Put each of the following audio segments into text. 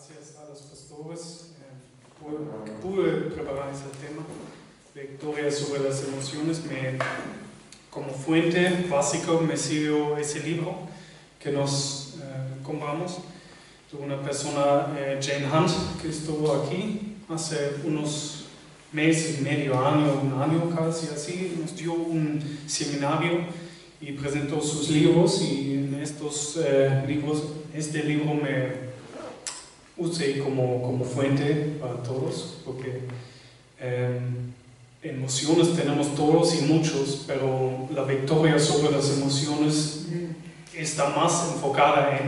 Gracias a los pastores que pude preparar ese tema, Victoria sobre las emociones. Como fuente básica me sirvió ese libro que nos compramos de una persona, Jane Hunt, que estuvo aquí hace unos meses y medio, un año casi así, nos dio un seminario y presentó sus libros, y en estos libros, este libro me usé como fuente para todos, porque emociones tenemos todos y muchos, pero la victoria sobre las emociones está más enfocada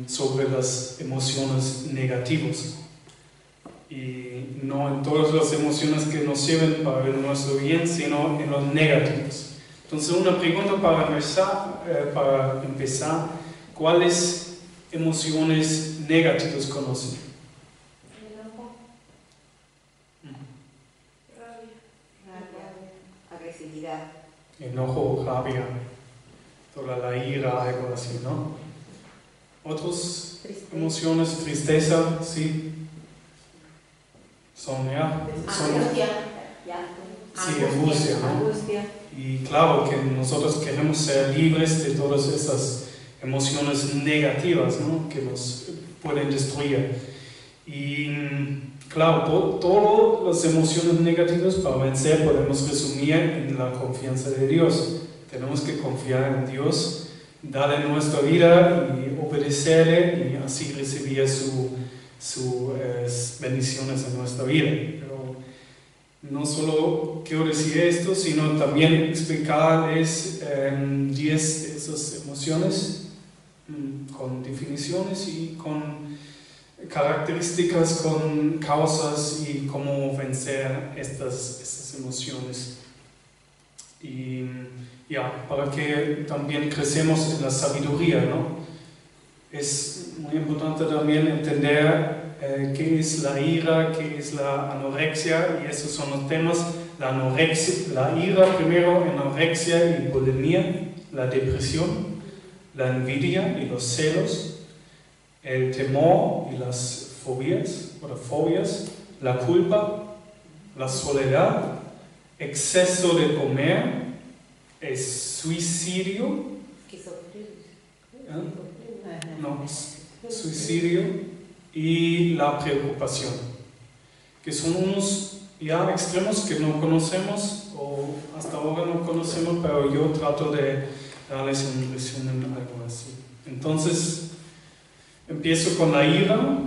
sobre las emociones negativas, y no en todas las emociones que nos sirven para nuestro bien, sino en los negativos. Entonces, una pregunta para empezar, ¿cuáles emociones negativas conocen? Enojo, rabia, agresividad. Enojo, rabia, toda la ira, algo así, ¿no? ¿Otras emociones? Tristeza, sí. Son, Angustia, sí, angustia, ¿no? Angustia. Y claro que nosotros queremos ser libres de todas esas emociones negativas, ¿no?, que nos pueden destruir. Y claro, todas las emociones negativas para vencer podemos resumir en la confianza de Dios. Tenemos que confiar en Dios, darle nuestra vida y obedecerle, y así recibir sus bendiciones en nuestra vida. No solo quiero decir esto, sino también explicarles 10 de esas emociones con definiciones y con características, con causas y cómo vencer estas emociones. Y para que también crecemos en la sabiduría, ¿no? Es muy importante también entender qué es la ira, qué es la anorexia, y esos son los temas. La ira primero, anorexia y bulimia, la depresión, la envidia y los celos, el temor y las fobias, la culpa, la soledad, exceso de comer, el suicidio, suicidio y la preocupación, que son unos ya extremos que no conocemos, o hasta ahora no conocemos, pero yo trato de darles un resumen, algo así. Entonces, empiezo con la ira,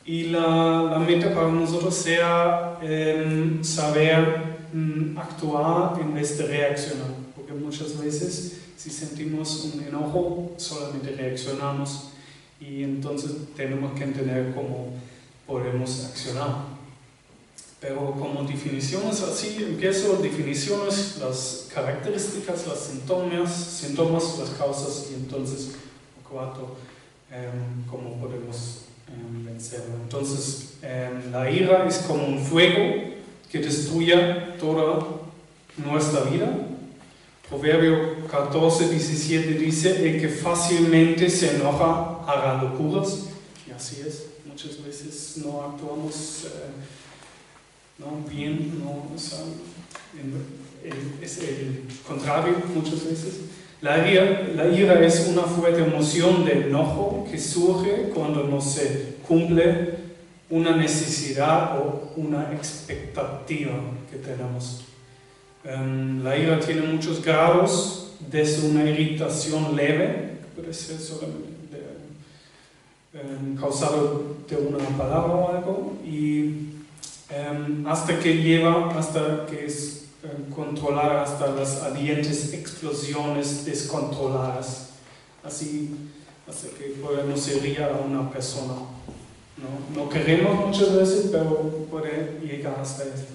y la meta para nosotros sea saber actuar en vez de reaccionar, porque muchas veces si sentimos un enojo solamente reaccionamos, y entonces tenemos que entender cómo podemos accionar. Pero como definiciones, así empiezo: definiciones, las características, los síntomas, las causas, y entonces cuarto, cómo podemos vencerlo. Entonces, la ira es como un fuego que destruye toda nuestra vida. Proverbio 14:17 dice: el que fácilmente se enoja hará locuras. Y así es, muchas veces no actuamos bien, es el contrario muchas veces. La ira es una fuerte emoción de enojo que surge cuando no se cumple una necesidad o una expectativa que tenemos. La ira tiene muchos grados, desde una irritación leve, que puede ser solamente causado de una palabra o algo, y hasta que es controlada hasta las ardientes explosiones descontroladas, así hasta que podemos herir a una persona. No queremos muchas veces, pero puede llegar hasta esto.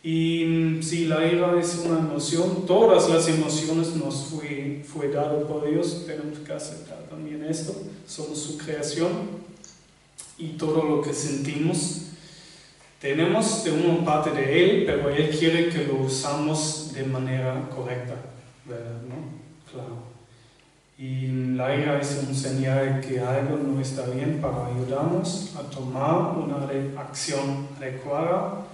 Y si la ira es una emoción, todas las emociones nos fue dado por Dios, tenemos que aceptar también esto, somos su creación, y todo lo que sentimos tenemos de una parte de Él, pero Él quiere que lo usamos de manera correcta, ¿verdad? ¿No? Claro. Y la ira es un señal de que algo no está bien para ayudarnos a tomar una acción adecuada.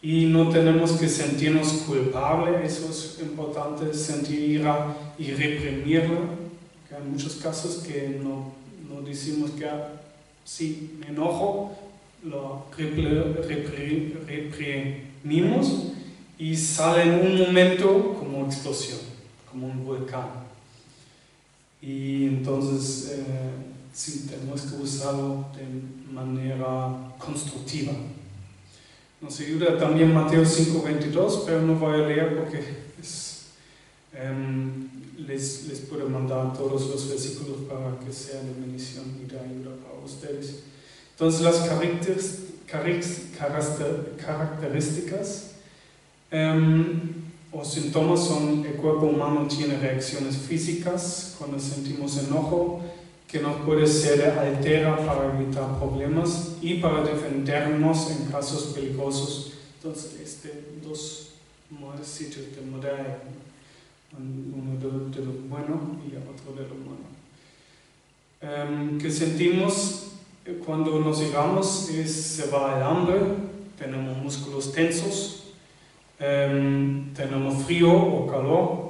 Y no tenemos que sentirnos culpables, eso es importante, sentir ira y reprimirla. Hay muchos casos que no decimos que sí, me enojo, lo reprimimos y sale en un momento como explosión, como un volcán. Y entonces sí, tenemos que usarlo de manera constructiva. Nos ayuda también Mateo 5:22, pero no voy a leer porque les puedo mandar todos los versículos para que sea de bendición y de ayuda para ustedes. Entonces las características o síntomas son: el cuerpo humano tiene reacciones físicas cuando sentimos enojo, que nos puede ser altera para evitar problemas y para defendernos en casos peligrosos. Entonces, dos sitios de modelo, uno de lo bueno y otro de lo malo. Que sentimos cuando nos llegamos se va el hambre, tenemos músculos tensos, tenemos frío o calor,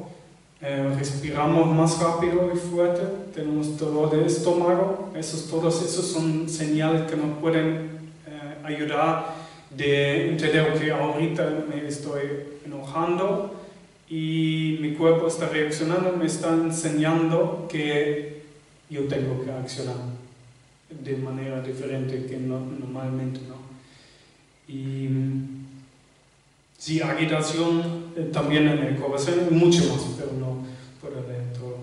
respiramos más rápido y fuerte, tenemos dolor de estómago. Todos esos son señales que nos pueden ayudar de entender que ahorita me estoy enojando y mi cuerpo está reaccionando, me está enseñando que yo tengo que accionar de manera diferente que normalmente no. Y sí, agitación también en el corazón, mucho más, pero no puedo leer todo.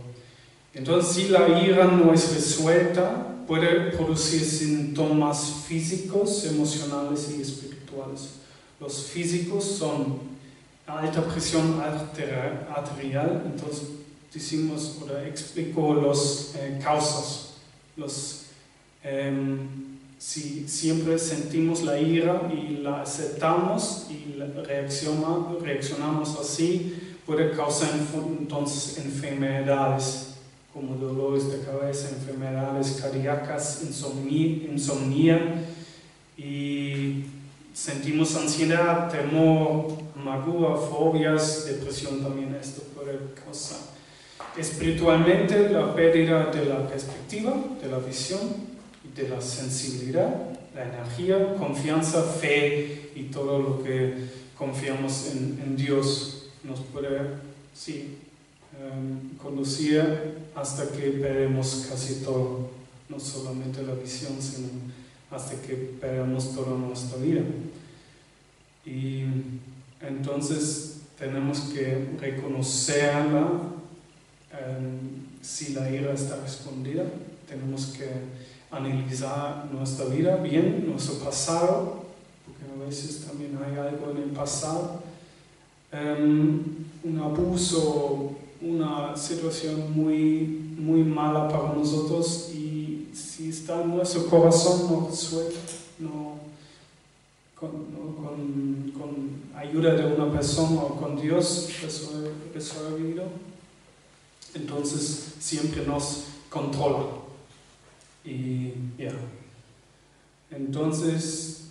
Entonces, si la ira no es resuelta, puede producir síntomas físicos, emocionales y espirituales. Los físicos son alta presión arterial, entonces decimos o explico las causas. Si siempre sentimos la ira y la aceptamos y reaccionamos así, puede causar entonces enfermedades como dolores de cabeza, enfermedades cardíacas, insomnía, y sentimos ansiedad, temor, amargura, fobias, depresión también. Esto puede causar. Espiritualmente, la pérdida de la perspectiva, de la visión, de la sensibilidad, la energía, confianza, fe y todo lo que confiamos en Dios nos puede conducir hasta que perdemos casi todo, no solamente la visión, sino hasta que perdemos toda nuestra vida. Y entonces tenemos que reconocerla. Si la ira está escondida, tenemos que analizar nuestra vida bien, nuestro pasado, porque a veces también hay algo en el pasado, un abuso, una situación muy mala para nosotros, y si está en nuestro corazón no resuelve, con ayuda de una persona o con Dios resolvido, entonces siempre nos controla. Y entonces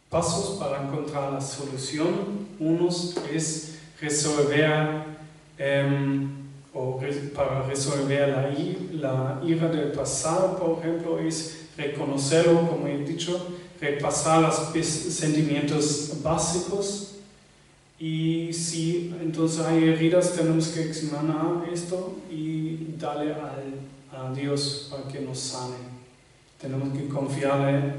pasos para encontrar la solución. Uno es resolver para resolver la ira del pasado, por ejemplo, es reconocerlo, como he dicho, repasar los sentimientos básicos. Y si entonces hay heridas, tenemos que examinar esto y darle a Dios para que nos sane. Tenemos que confiarle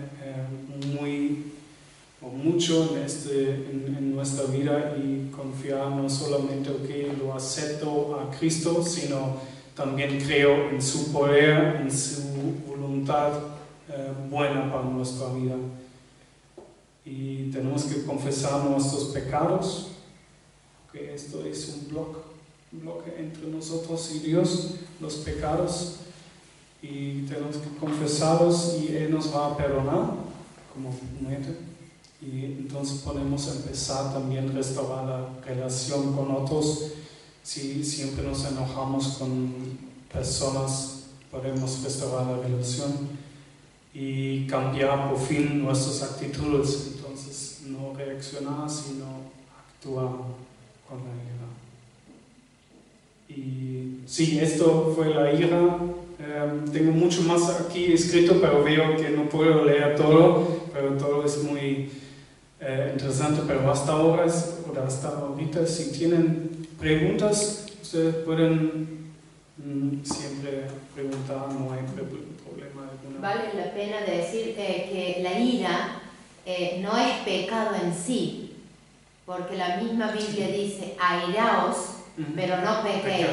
mucho en nuestra vida y confiar no solamente que lo acepto a Cristo, sino también creo en su poder, en su voluntad buena para nuestra vida. Y tenemos que confesar nuestros pecados, que esto es un bloque entre nosotros y Dios, los pecados, y tenemos que confesarlos y Él nos va a perdonar como promete. Y entonces podemos empezar también a restaurar la relación con otros si siempre nos enojamos con personas, podemos restaurar la relación y cambiar por fin nuestras actitudes. Entonces, no reaccionar, sino actuar con la ira. Y sí, esto fue la ira. Tengo mucho más aquí escrito, pero veo que no puedo leer todo, pero todo es muy interesante. Pero hasta ahora, hasta ahorita, si tienen preguntas, ustedes pueden siempre preguntar, no hay problema alguno. Vale la pena decir que la ira no es pecado en sí, porque la misma Biblia dice, airaos, pero no pequéis.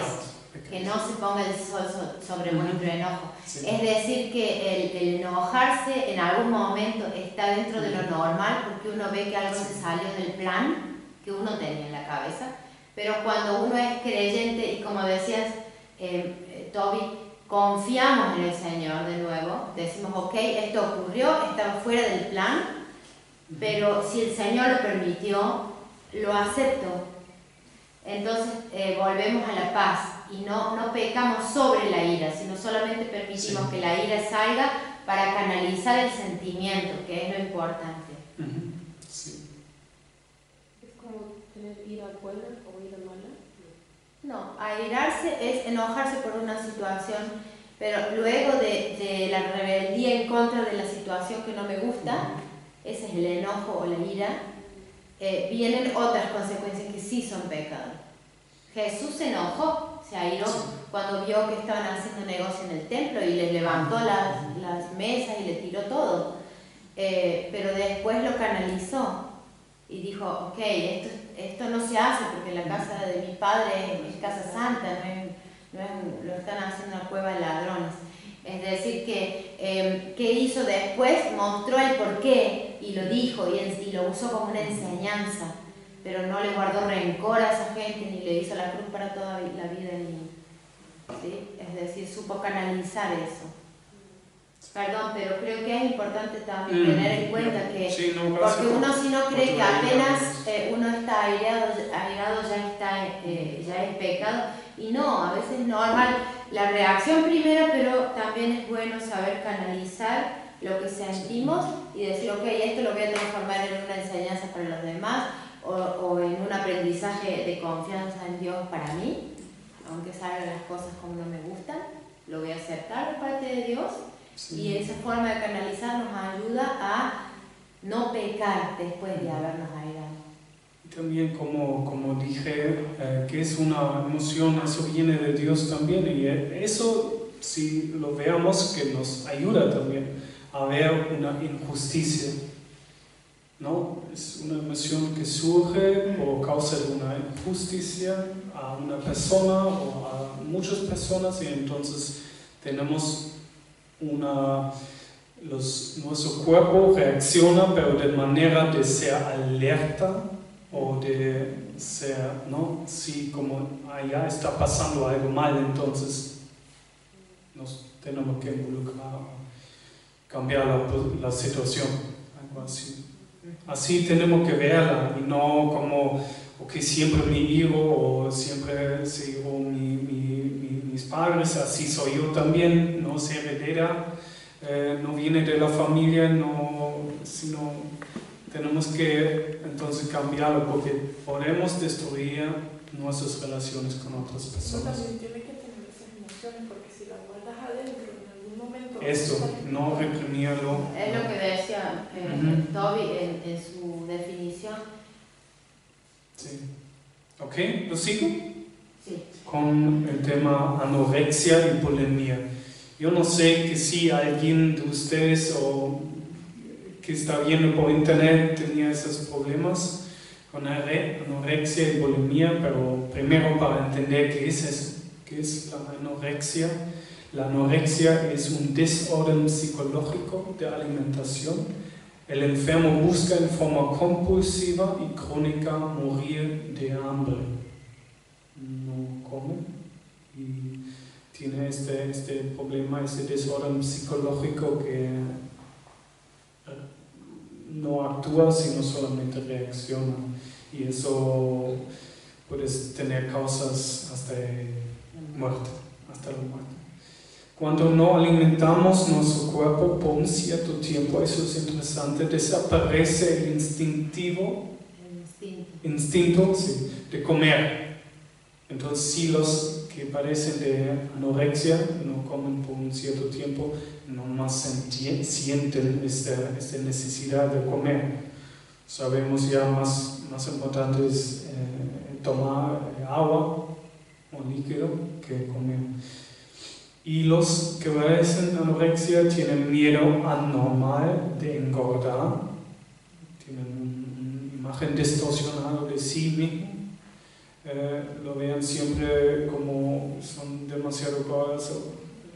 Que no se ponga el sol sobre vuestro enojo. Sí. Es decir, que el enojarse en algún momento está dentro de lo normal, porque uno ve que algo se salió del plan que uno tenía en la cabeza, pero cuando uno es creyente y, como decías, Toby, confiamos en el Señor de nuevo, decimos, ok, esto ocurrió, estaba fuera del plan, pero si el Señor lo permitió, lo acepto. Entonces volvemos a la paz y no pecamos sobre la ira, sino solamente permitimos que la ira salga para canalizar el sentimiento, que es lo importante. Sí. ¿Es como tener ira buena o ira mala? No, airarse es enojarse por una situación, pero luego de la rebeldía en contra de la situación que no me gusta, ese es el enojo o la ira, vienen otras consecuencias que sí son pecados. Jesús se enojó, se airó cuando vio que estaban haciendo negocio en el templo y les levantó las mesas y le tiró todo, pero después lo canalizó y dijo, ok, esto no se hace porque la casa de mi padre es casa santa, lo están haciendo una cueva de ladrones. Es decir, que ¿qué hizo después? Mostró el porqué y lo dijo y lo usó como una enseñanza, pero no le guardó rencor a esa gente ni le hizo la cruz para toda la vida. ¿Sí? Es decir, supo canalizar eso. Perdón, pero creo que es importante también tener en cuenta que, porque uno si no cree que apenas uno está airado ya es pecado, y no, a veces es normal la reacción primero, pero también es bueno saber canalizar lo que sentimos y decir, ok, esto lo voy a transformar en una enseñanza para los demás o en un aprendizaje de confianza en Dios para mí, aunque salgan las cosas como no me gustan, lo voy a aceptar de parte de Dios. Sí. Y esa forma de canalizar nos ayuda a no pecar después de habernos airado. También, como dije, que es una emoción, eso viene de Dios también, y eso, si lo veamos, que nos ayuda también a ver una injusticia, ¿no? Es una emoción que surge por causa de una injusticia a una persona o a muchas personas, y entonces tenemos nuestro cuerpo reacciona, pero de manera de ser alerta o de ser, ¿no? Sí, como allá está pasando algo mal, entonces nos tenemos que involucrar, cambiar la situación, algo así. Así tenemos que verla y no como, ok, siempre me iro o siempre sigo mis padres, así soy yo también, no se heredera, no viene de la familia, sino tenemos que entonces cambiarlo porque podemos destruir nuestras relaciones con otras personas. También tiene que tener esas emociones porque si las guardas adentro en algún momento... Esto, no reprimirlo. Es lo que decía Toby en su definición. Sí. Ok, ¿lo sigo? Sí. Con el tema anorexia y bulimia. Yo no sé que si alguien de ustedes o que está viendo por internet tenía esos problemas con anorexia y bulimia, pero primero para entender qué es eso, qué es la anorexia. La anorexia es un desorden psicológico de alimentación. El enfermo busca en forma compulsiva y crónica morir de hambre. No come y tiene este problema, este desorden psicológico que no actúa sino solamente reacciona, y eso puedes tener causas hasta muerte, hasta la muerte. Cuando no alimentamos nuestro cuerpo por un cierto tiempo, eso es interesante, desaparece el instinto sí, de comer. Entonces, si los que padecen de anorexia no comen por un cierto tiempo, no más sienten esta necesidad de comer. Sabemos ya más importante es tomar agua o líquido que comer. Y los que padecen anorexia tienen miedo anormal de engordar, tienen una imagen distorsionada de sí mismo, lo vean siempre como son demasiado gordos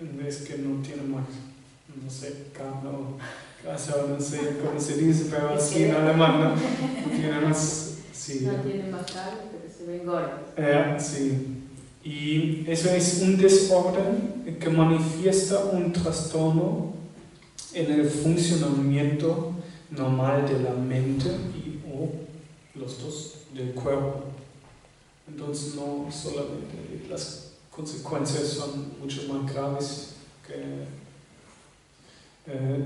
en vez que no tienen más, no sé, carne o grasa, no sé cómo se dice, pero así en alemán no tienen más, sí. No tienen más carne, pero se ven gordos. Sí. Y eso es un desorden que manifiesta un trastorno en el funcionamiento normal de la mente y o los dos del cuerpo. Entonces no solamente las consecuencias son mucho más graves que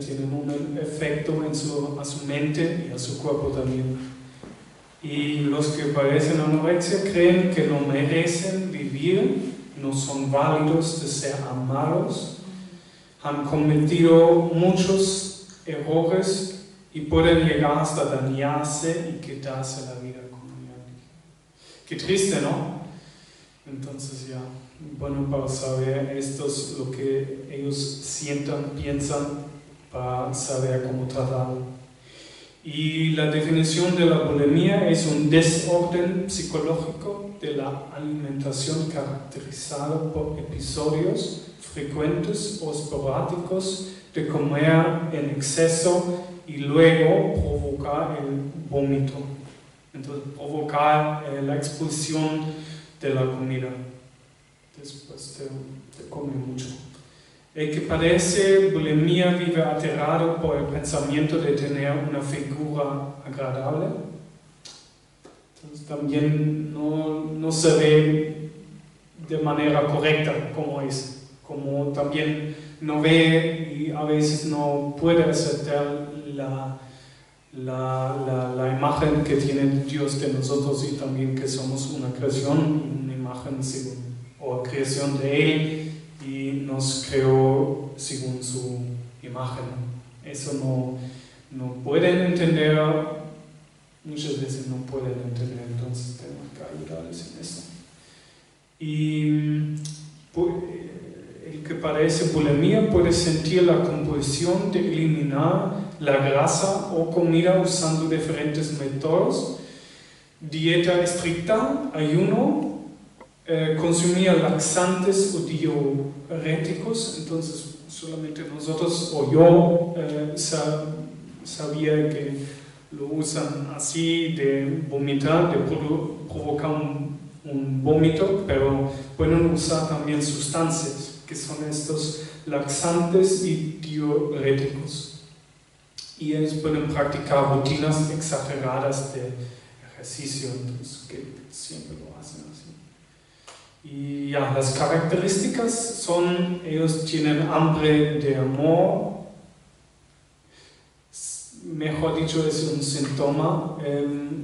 tienen un efecto a su mente y a su cuerpo también. Y los que padecen anorexia creen que no merecen vivir, no son válidos de ser amados, han cometido muchos errores y pueden llegar hasta dañarse y quitarse la vida. Qué triste, ¿no? Entonces ya, bueno, para saber esto es lo que ellos sientan, piensan, para saber cómo tratarlo. Y la definición de la bulimia es un desorden psicológico de la alimentación caracterizada por episodios frecuentes o esporádicos de comer en exceso y luego provocar el vómito. Entonces, provocar la expulsión de la comida después de comer mucho. El que padece bulimia vive aterrado por el pensamiento de tener una figura agradable. Entonces también no se ve de manera correcta como es. Como también no ve y a veces no puede aceptar la imagen que tiene Dios de nosotros y también que somos una creación, una imagen o creación de Él. Y nos creó según su imagen. Eso no pueden entender, muchas veces no pueden entender, entonces tenemos que ayudarles en eso. Y el que padece bulimia puede sentir la compulsión de eliminar la grasa o comida usando diferentes métodos: dieta estricta, ayuno, consumía laxantes o diuréticos. Entonces solamente nosotros o yo sabía que lo usan así de vomitar, de provocar un vómito, pero pueden usar también sustancias que son estos laxantes y diuréticos, y ellos pueden practicar rutinas exageradas de ejercicio, entonces que siempre lo hacen así. Y ya, las características son, ellos tienen hambre de amor, mejor dicho es un síntoma,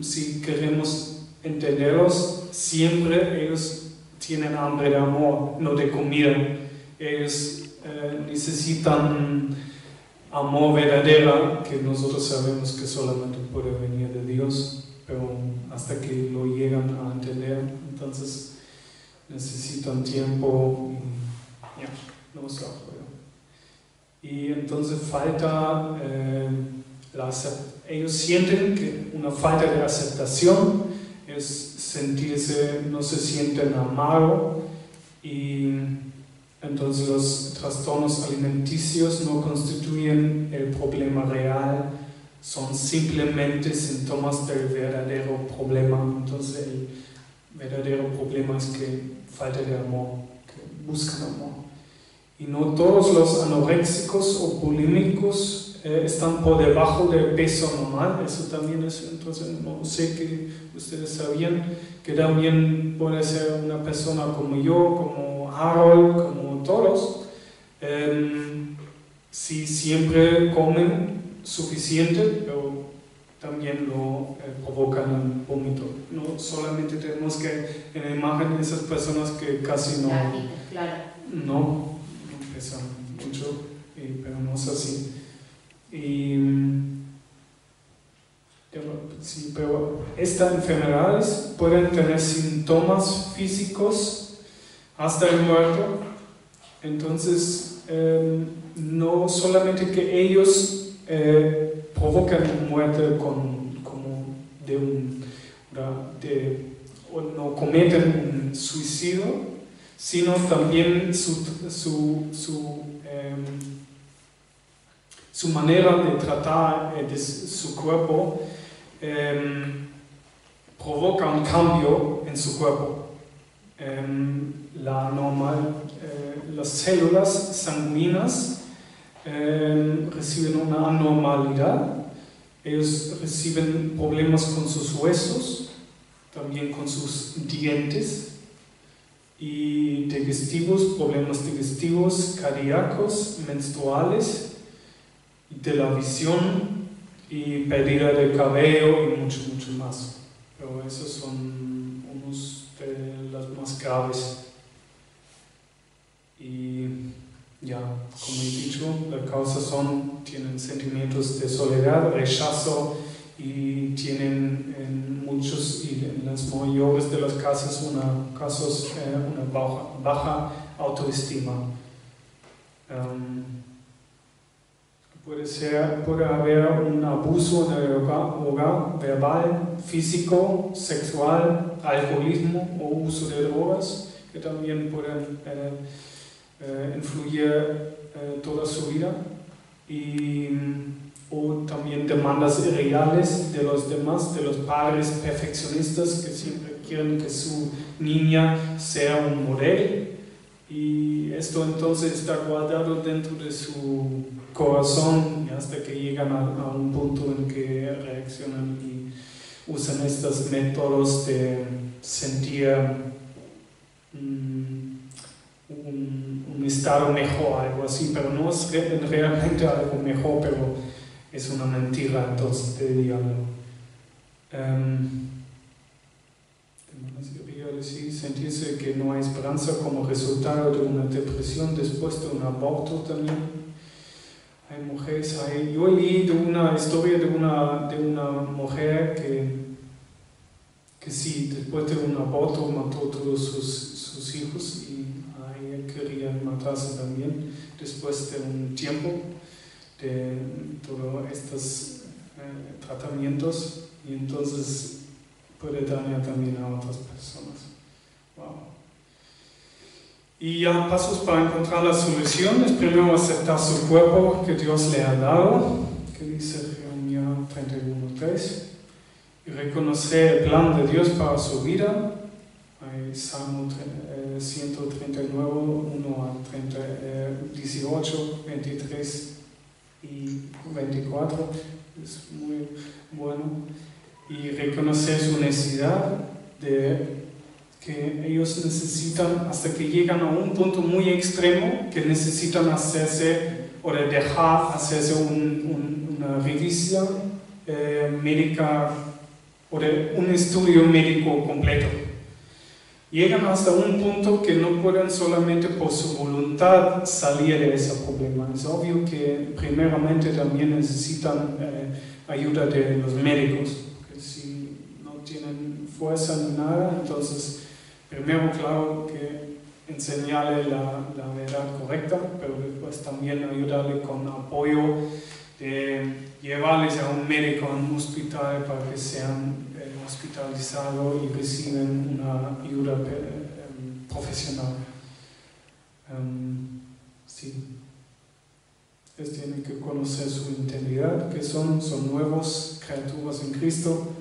si queremos entenderlos, siempre ellos tienen hambre de amor, no de comida. Ellos necesitan amor verdadero, que nosotros sabemos que solamente puede venir de Dios, pero hasta que lo llegan a entender, entonces necesitan tiempo y ya, no se acuerdan. Y entonces falta ellos sienten que una falta de aceptación, es no se sienten amados, y entonces los trastornos alimenticios no constituyen el problema real, son simplemente síntomas del verdadero problema. Entonces el verdadero problema es que falta de amor, que buscan amor. Y no todos los anoréxicos o bulímicos están por debajo del peso normal. Eso también es, entonces no sé que ustedes sabían que también puede ser una persona como yo, como Harold, como todos, si siempre comen suficiente, pero también lo provocan el vómito. No solamente tenemos que en la imagen esas personas que casi no, no pesan mucho, pero no es así. Sí, pero estas enfermedades pueden tener síntomas físicos hasta el muerto. Entonces, no solamente que ellos provocan muerte o no cometen un suicidio, sino también su manera de tratar de su cuerpo provoca un cambio en su cuerpo. Las células sanguíneas reciben una anormalidad, ellos reciben problemas con sus huesos, también con sus dientes, y digestivos, problemas digestivos, cardíacos, menstruales, de la visión y pérdida de cabello y mucho más. Pero esos son unos de las más graves. Y ya, como he dicho, las causas tienen sentimientos de soledad, rechazo y tienen en muchos y en las mayores de los casos una baja autoestima. Puede haber un abuso en el hogar, verbal, físico, sexual, alcoholismo o uso de drogas, que también pueden influir toda su vida, o también demandas irreales de los demás, de los padres perfeccionistas que siempre quieren que su niña sea un modelo, y esto entonces está guardado dentro de su corazón y hasta que llegan a un punto en que reaccionan y usan estos métodos de sentir un estado mejor, algo así, pero no es realmente algo mejor, pero es una mentira entonces de diablo. Sentirse que no hay esperanza como resultado de una depresión después de un aborto también. Hay mujeres, yo leí de una historia de una mujer que sí, después de un aborto mató a todos sus hijos, y ella quería matarse también después de un tiempo de todos estos tratamientos, y entonces puede dañar también a otras personas. Wow. Y ya pasos para encontrar la solución es primero aceptar su cuerpo que Dios le ha dado, que dice Jeremías 31:3, y reconocer el plan de Dios para su vida. Hay Salmo 139, 18, 23 y 24, es muy bueno. Y reconocer su necesidad de que ellos necesitan, hasta que llegan a un punto muy extremo, que necesitan hacerse o de dejar hacerse una revisión médica o de un estudio médico completo. Llegan hasta un punto que no pueden solamente por su voluntad salir de ese problema. Es obvio que primeramente también necesitan ayuda de los médicos, porque si no tienen fuerza ni nada, entonces primero claro que enseñarle la verdad correcta, pero después también ayudarle con apoyo de llevarles a un médico, a un hospital para que sean hospitalizados y reciben una ayuda profesional. Sí. Ellos tienen que conocer su integridad, que son nuevas criaturas en Cristo.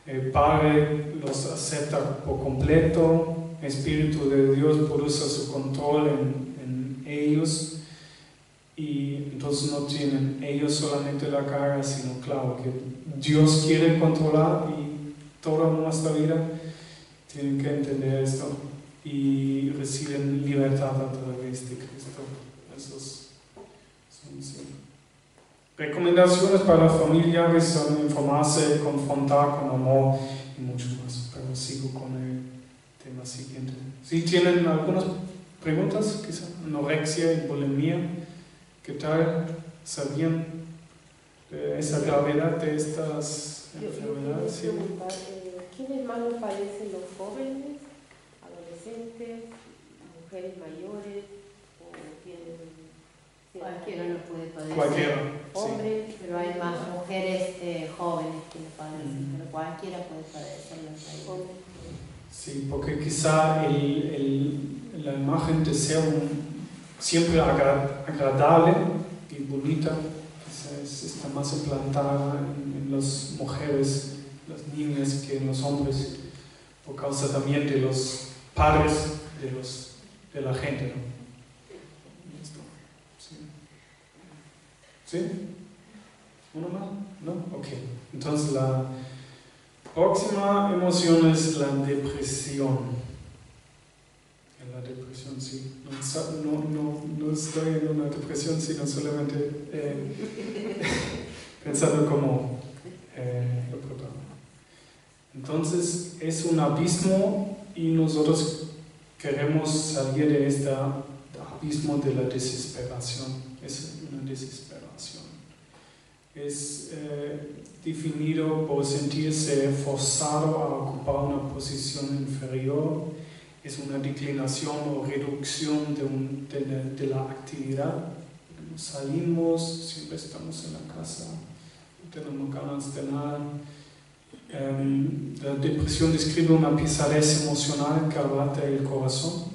El Padre los acepta por completo. El Espíritu de Dios produce su control en ellos, y entonces no tienen ellos solamente la carga, sino claro que Dios quiere controlar y toda nuestra vida tienen que entender esto y reciben libertad a través de Cristo. Esos son sí. Recomendaciones para familiares son informarse, confrontar con amor y mucho más. Pero sigo con el tema siguiente. Si tienen algunas preguntas, quizá anorexia y bulimia, ¿qué tal? ¿Sabían de esa gravedad de estas enfermedades? Yo preguntar, ¿quiénes más lo padecen? ¿Los jóvenes, adolescentes, mujeres mayores o tienen? Cualquiera lo puede padecer. Cualquiera, Hombres, sí. Pero hay más mujeres jóvenes que lo padecen, pero cualquiera puede padecerlo. Sí, porque quizá la imagen de ser siempre agradable y bonita quizás está más implantada en las mujeres, las niñas, que en los hombres, por causa también de los padres de la gente, ¿no? ¿Sí? ¿Uno más? ¿No? Ok. Entonces la próxima emoción es la depresión. En la depresión, sí. No estoy en una depresión, sino solamente pensando como lo preparo. Entonces es un abismo y nosotros queremos salir de este abismo de la desesperación. Es una desesperación. Es definido por sentirse forzado a ocupar una posición inferior. Es una declinación o reducción de la actividad. Salimos, siempre estamos en la casa, no tenemos ganas de nada. La depresión describe una pesadez emocional que abate el corazón.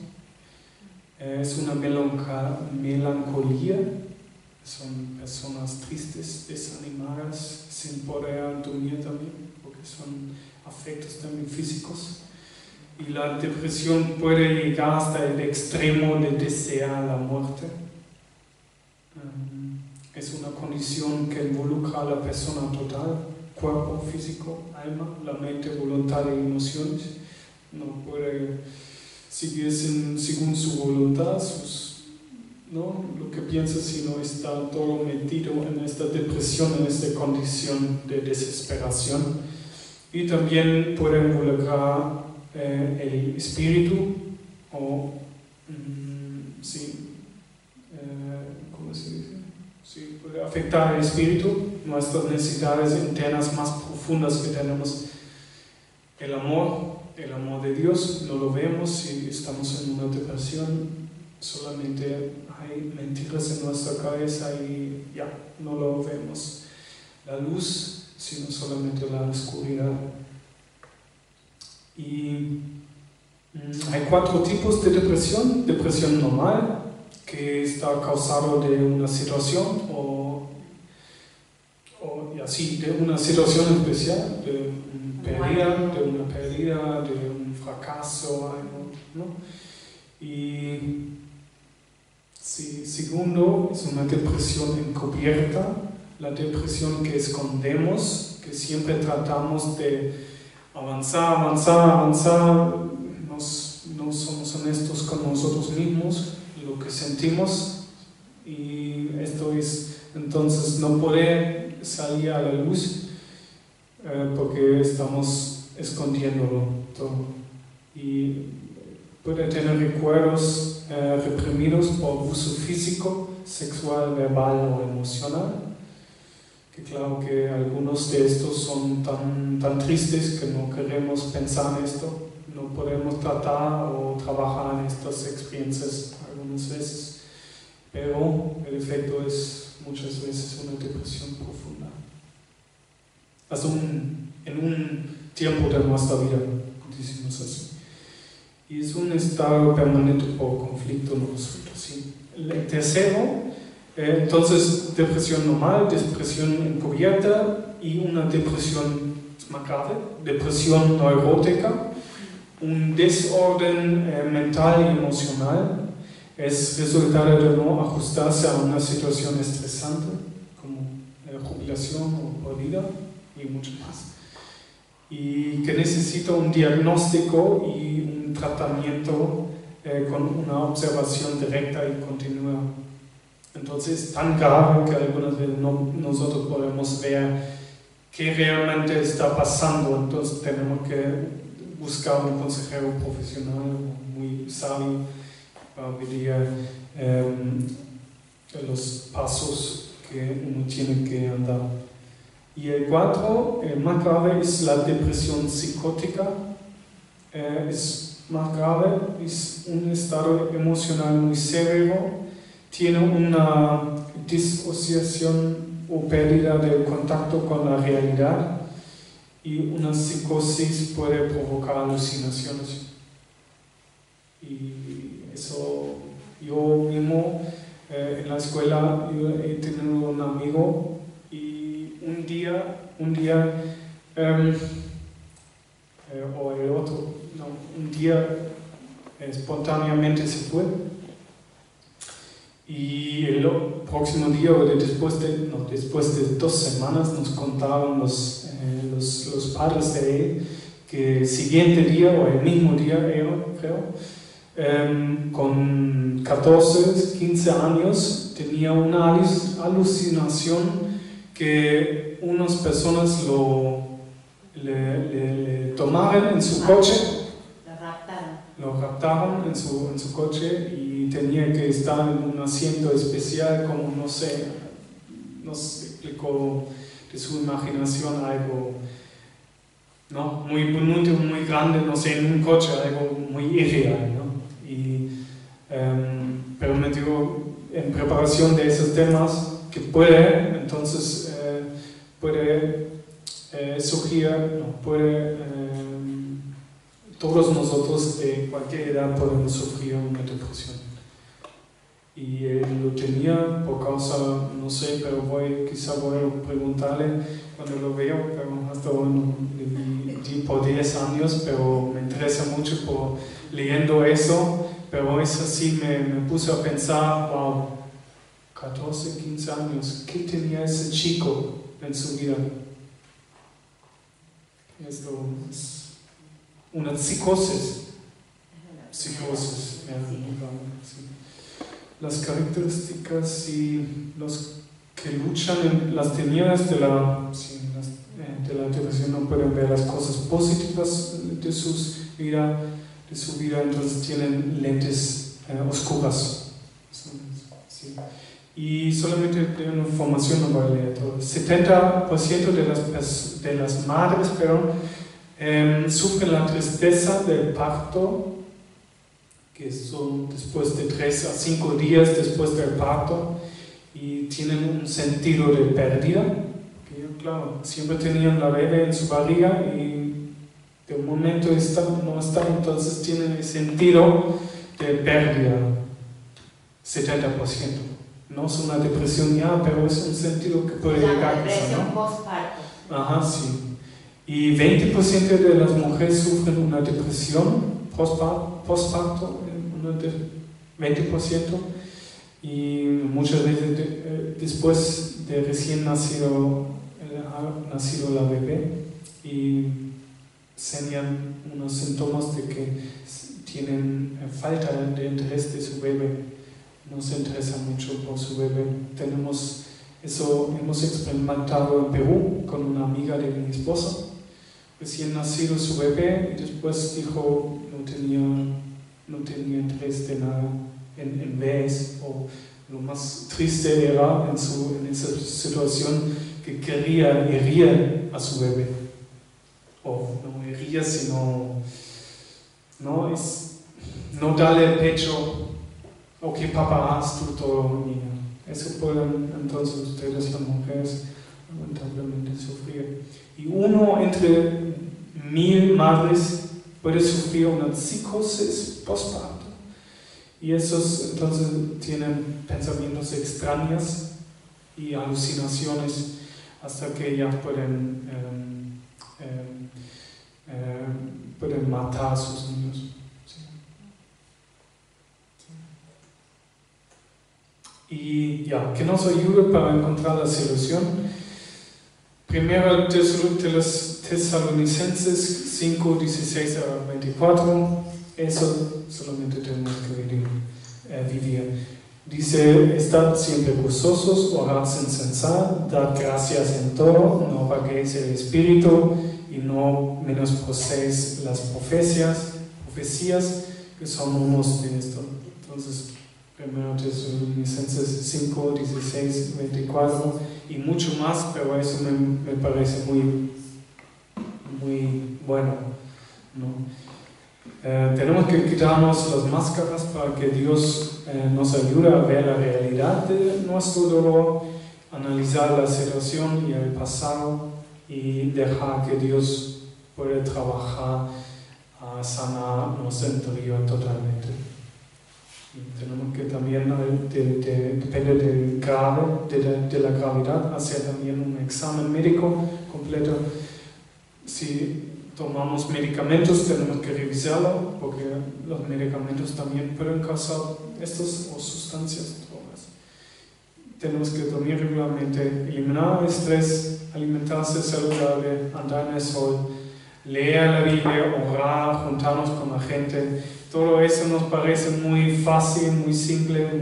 Es una melancolía. Son personas tristes, desanimadas, sin poder dormir también, porque son afectos también físicos. Y la depresión puede llegar hasta el extremo de desear la muerte. Es una condición que involucra a la persona total, cuerpo, físico, alma, la mente, voluntad y emociones. No puede seguir según su voluntad, ¿no? Lo que piensa, sino está todo metido en esta depresión, en esta condición de desesperación. Y también puede involucrar el espíritu o ¿cómo se dice? Sí, puede afectar el espíritu, nuestras necesidades internas más profundas que tenemos. El amor de Dios no lo vemos si estamos en una depresión. Solamente hay mentiras en nuestra cabeza y ya, no lo vemos. La luz, sino solamente la oscuridad. Y hay 4 tipos de depresión. Depresión normal, que está causado de una situación de una situación especial, de una pérdida, de un fracaso, algo, ¿no? Y segundo, es una depresión encubierta, la depresión que escondemos, que siempre tratamos de avanzar, no somos honestos con nosotros mismos, lo que sentimos, y esto es entonces no poder salir a la luz porque estamos escondiéndolo todo. Y puede tener recuerdos reprimidos por abuso físico, sexual, verbal o emocional. Que claro que algunos de estos son tan tristes que no queremos pensar en esto, no podemos tratar o trabajar en estas experiencias algunas veces, pero el efecto es muchas veces una depresión profunda. En un tiempo de nuestra vida, decimos así. Y es un estado permanente por conflicto no resuelto. ¿Sí? El tercero, entonces, depresión normal, depresión encubierta y una depresión más grave, depresión neurótica, un desorden mental y emocional, es resultado de no ajustarse a una situación estresante, como jubilación o pérdida y mucho más. Y que necesita un diagnóstico y un tratamiento con una observación directa y continua. Entonces es tan grave que algunas veces nosotros podemos ver qué realmente está pasando, entonces tenemos que buscar un consejero profesional muy sabio para ver los pasos que uno tiene que andar. Y el 4, el más grave, es la depresión psicótica. Es más grave, es un estado emocional muy severo, tiene una disociación o pérdida del contacto con la realidad y una psicosis puede provocar alucinaciones. Y eso, yo mismo en la escuela yo he tenido un amigo y un día o el otro, no, un día espontáneamente se fue. Y el próximo día, o después de 2 semanas, nos contaban los padres de él que el siguiente día, o el mismo día, creo, con 14, 15 años, tenía una alucinación que unas personas le tomaron en su coche. Lo raptaron en su coche y tenía que estar en un asiento especial, como no sé, nos explicó de su imaginación algo, ¿no? muy grande, no sé, en un coche, algo muy irreal, ¿no? Pero me digo, en preparación de esos temas, que puede surgir, todos nosotros de cualquier edad podemos sufrir una depresión. Y él lo tenía por causa, no sé, pero quizá voy a preguntarle cuando lo veo, pero hasta ahora no le di por 10 años, pero me interesa mucho por leyendo eso, pero es así, me puse a pensar, wow, 14, 15 años, ¿qué tenía ese chico en su vida? Esto es una psicosis. Sí. Las características y los que luchan en las tinieblas de la depresión no pueden ver las cosas positivas de su vida, entonces tienen lentes oscuras. Sí. Y solamente de una información no voy a leer todo. 70% de las madres, sufren la tristeza del parto, que son después de 3 a 5 días después del parto, y tienen un sentido de pérdida, que claro, siempre tenían la bebé en su barriga y de un momento no está, entonces tienen el sentido de pérdida, 70%. No es una depresión ya, pero es un sentido que puede llegar. Depresión postparto. Ajá, sí. Y 20% de las mujeres sufren una depresión postparto, 20%, y muchas veces después de recién nacido la bebé, y señalan unos síntomas de que tienen falta de interés de su bebé, no se interesa mucho por su bebé. Hemos experimentado en Perú con una amiga de mi esposa. Recién nacido su bebé y después dijo no tenía interés de nada en vez, o lo más triste era en esa situación que quería herir a su bebé, o no herir sino no darle el pecho, ok papá, haz tú todo, niña. Eso pueden entonces ustedes las mujeres lamentablemente sufrir. Y 1 entre 1000 madres puede sufrir una psicosis postparto. Y esos entonces tienen pensamientos extraños y alucinaciones hasta que ya pueden matar a sus niños. Sí. y ya, que nos ayude para encontrar la solución. Primero de los Tesalonicenses 5, 16 a 24, eso solamente tenemos que vivir. Dice, estad siempre gozosos, orad sin cesar, dad gracias en todo, no apaguéis el espíritu y no menospreciéis las profecías que son unos de esto. Entonces, 1 Tesalonicenses 5, 16, 24 y mucho más, pero eso me parece muy bueno, ¿no? Tenemos que quitarnos las máscaras para que Dios nos ayude a ver la realidad de nuestro dolor, analizar la situación y el pasado y dejar que Dios pueda trabajar a sanar nuestro interior totalmente. Y tenemos que también, depende del grado, de la gravedad, hacer también un examen médico completo. Si tomamos medicamentos, tenemos que revisarlo, porque los medicamentos también pueden causar estas o sustancias, drogas. Tenemos que dormir regularmente, eliminar el estrés, alimentarse saludable, andar en el sol, leer la Biblia, orar, juntarnos con la gente. Todo eso nos parece muy fácil, muy simple,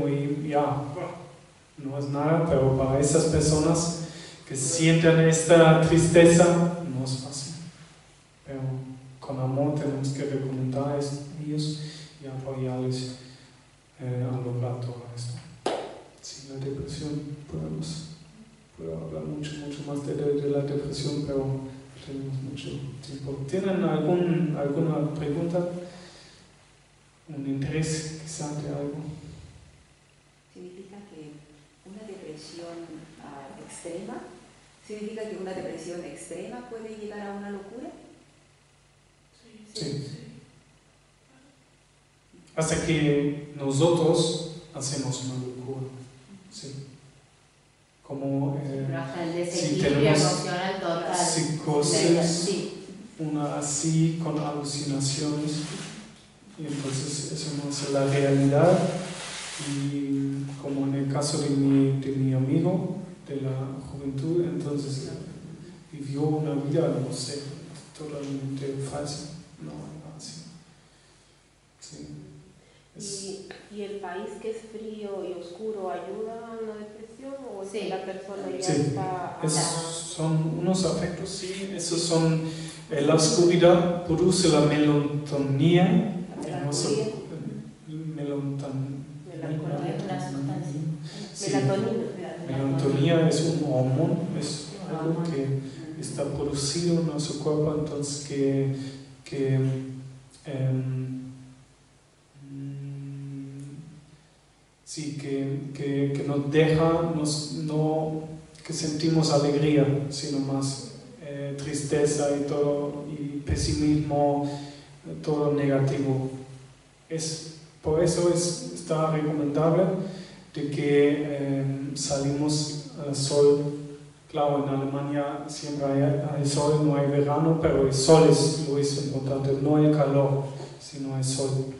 no es nada, pero para esas personas que sienten esta tristeza, no es fácil. Pero con amor tenemos que recomendar a ellos y apoyarles a lograr todo esto. Sí, la depresión, puedo hablar mucho más de la depresión, pero tenemos mucho tiempo. ¿Tienen alguna pregunta? ¿Un interés quizá de algo? ¿Significa que una depresión extrema? ¿Significa que una depresión extrema puede llegar a una locura? Sí. Hasta que nosotros hacemos una locura. Sí. Como si tenemos emocional total. psicosis, Sí. una así con alucinaciones, y entonces eso no es la realidad. Y como en el caso de mi amigo de la juventud, entonces vivió una vida, no sé, totalmente falsa. No, así. Sí. ¿Y el país que es frío y oscuro ayuda a la depresión o es que la persona ya Sí. está... Son unos afectos, sí, esos son, la oscuridad produce la melantonía. Melantonía es un hormón, es algo que está producido en nuestro cuerpo, entonces que nos deja, no que sentimos alegría, sino más tristeza y todo, y pesimismo, todo negativo. Por eso está recomendable de que salimos al sol. Claro, en Alemania siempre hay sol, no hay verano, pero el sol es lo importante, no el calor, sino el sol.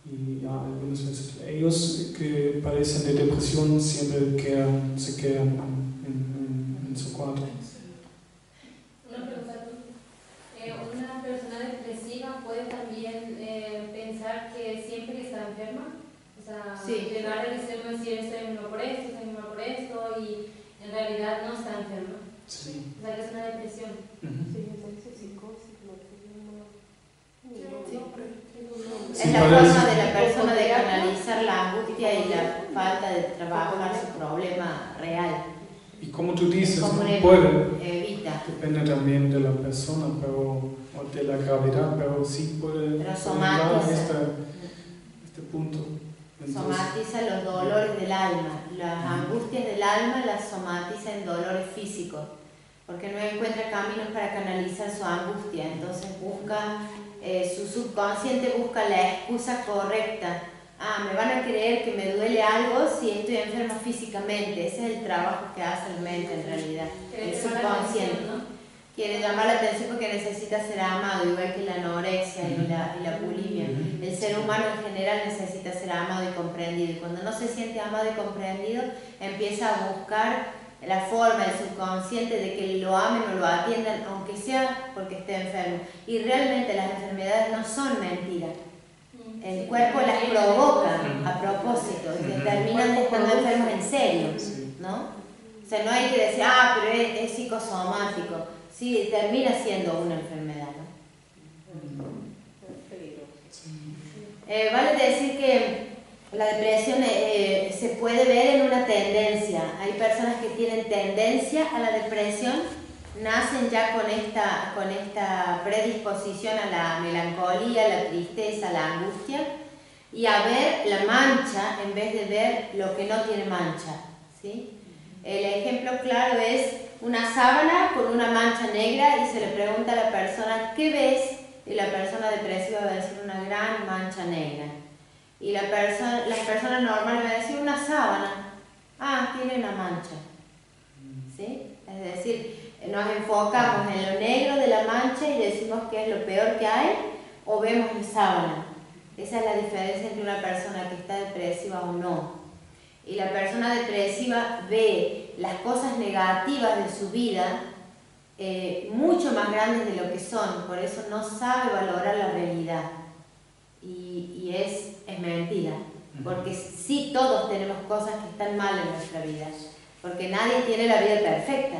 Y ya, algunas veces ellos que padecen de depresión siempre se quedan en su cuarto. Una pregunta. ¿Una persona depresiva puede también pensar que siempre está enferma? O sea, sí. Llegar al extremo de decir estoy enferma por esto, y en realidad no está enferma. Sí. O sea, que es una depresión. Sí, es psicosis, Es la forma de la persona de canalizar la angustia y la falta de trabajar su problema real. Y como tú dices, como no puede. Evita. Depende también de la persona, o de la gravedad, pero sí puede Pero llegar a somatiza. este punto. Entonces, Somatiza los dolores del alma. Las angustias del alma las somatiza en dolores físicos, porque no encuentra caminos para canalizar su angustia, entonces busca, su subconsciente busca la excusa correcta. Me van a creer que me duele algo si estoy enferma físicamente. Ese es el trabajo que hace el mente en realidad, el subconsciente. Quiere llamar la atención porque necesita ser amado, igual que la anorexia y la bulimia. El ser humano en general necesita ser amado y comprendido, y cuando no se siente amado y comprendido, empieza a buscar la forma, el subconsciente de que lo amen o lo atiendan, aunque sea porque esté enfermo. Y realmente las enfermedades no son mentiras. El cuerpo las provoca a propósito, y que terminan estando enfermos en serio, ¿no? O sea, no hay que decir, pero es psicosomático. Sí, termina siendo una enfermedad, ¿no? Vale decir que la depresión se puede ver en una tendencia. Hay personas que tienen tendencia a la depresión, nacen ya con esta predisposición a la melancolía, la tristeza, la angustia, y a ver la mancha en vez de ver lo que no tiene mancha, ¿sí? El ejemplo claro es una sábana con una mancha negra y se le pregunta a la persona, ¿qué ves? Y la persona depresiva va a decir una gran mancha negra. Y la persona normal va a decir una sábana. Tiene una mancha. ¿Sí? Es decir, nos enfocamos en lo negro de la mancha y decimos que es lo peor que hay, o vemos la sábana. Esa es la diferencia entre una persona que está depresiva o no. Y la persona depresiva ve las cosas negativas de su vida mucho más grandes de lo que son, por eso no sabe valorar la realidad. Y es mentira, porque sí todos tenemos cosas que están mal en nuestra vida, porque nadie tiene la vida perfecta,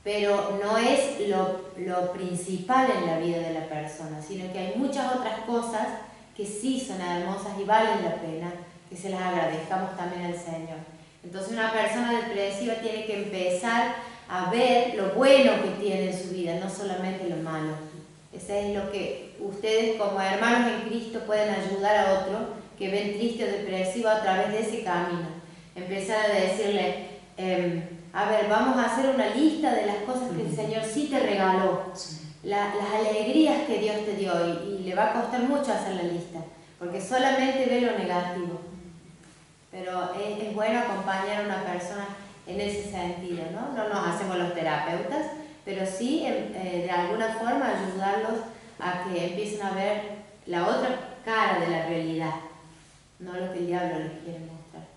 pero no es lo principal en la vida de la persona, sino que hay muchas otras cosas que sí son hermosas y valen la pena que se las agradezcamos también al Señor. Entonces una persona depresiva tiene que empezar a ver lo bueno que tiene en su vida, no solamente lo malo. Ese es lo que ustedes como hermanos en Cristo pueden ayudar a otro que ven triste o depresivo a través de ese camino. Empezar a decirle, vamos a hacer una lista de las cosas que el Señor sí te regaló, las alegrías que Dios te dio, y le va a costar mucho hacer la lista, porque solamente ve lo negativo. Pero es bueno acompañar a una persona en ese sentido, ¿no? No nos hacemos los terapeutas, pero sí de alguna forma ayudarlos a que empiecen a ver la otra cara de la realidad, no lo que el diablo les quiere mostrar.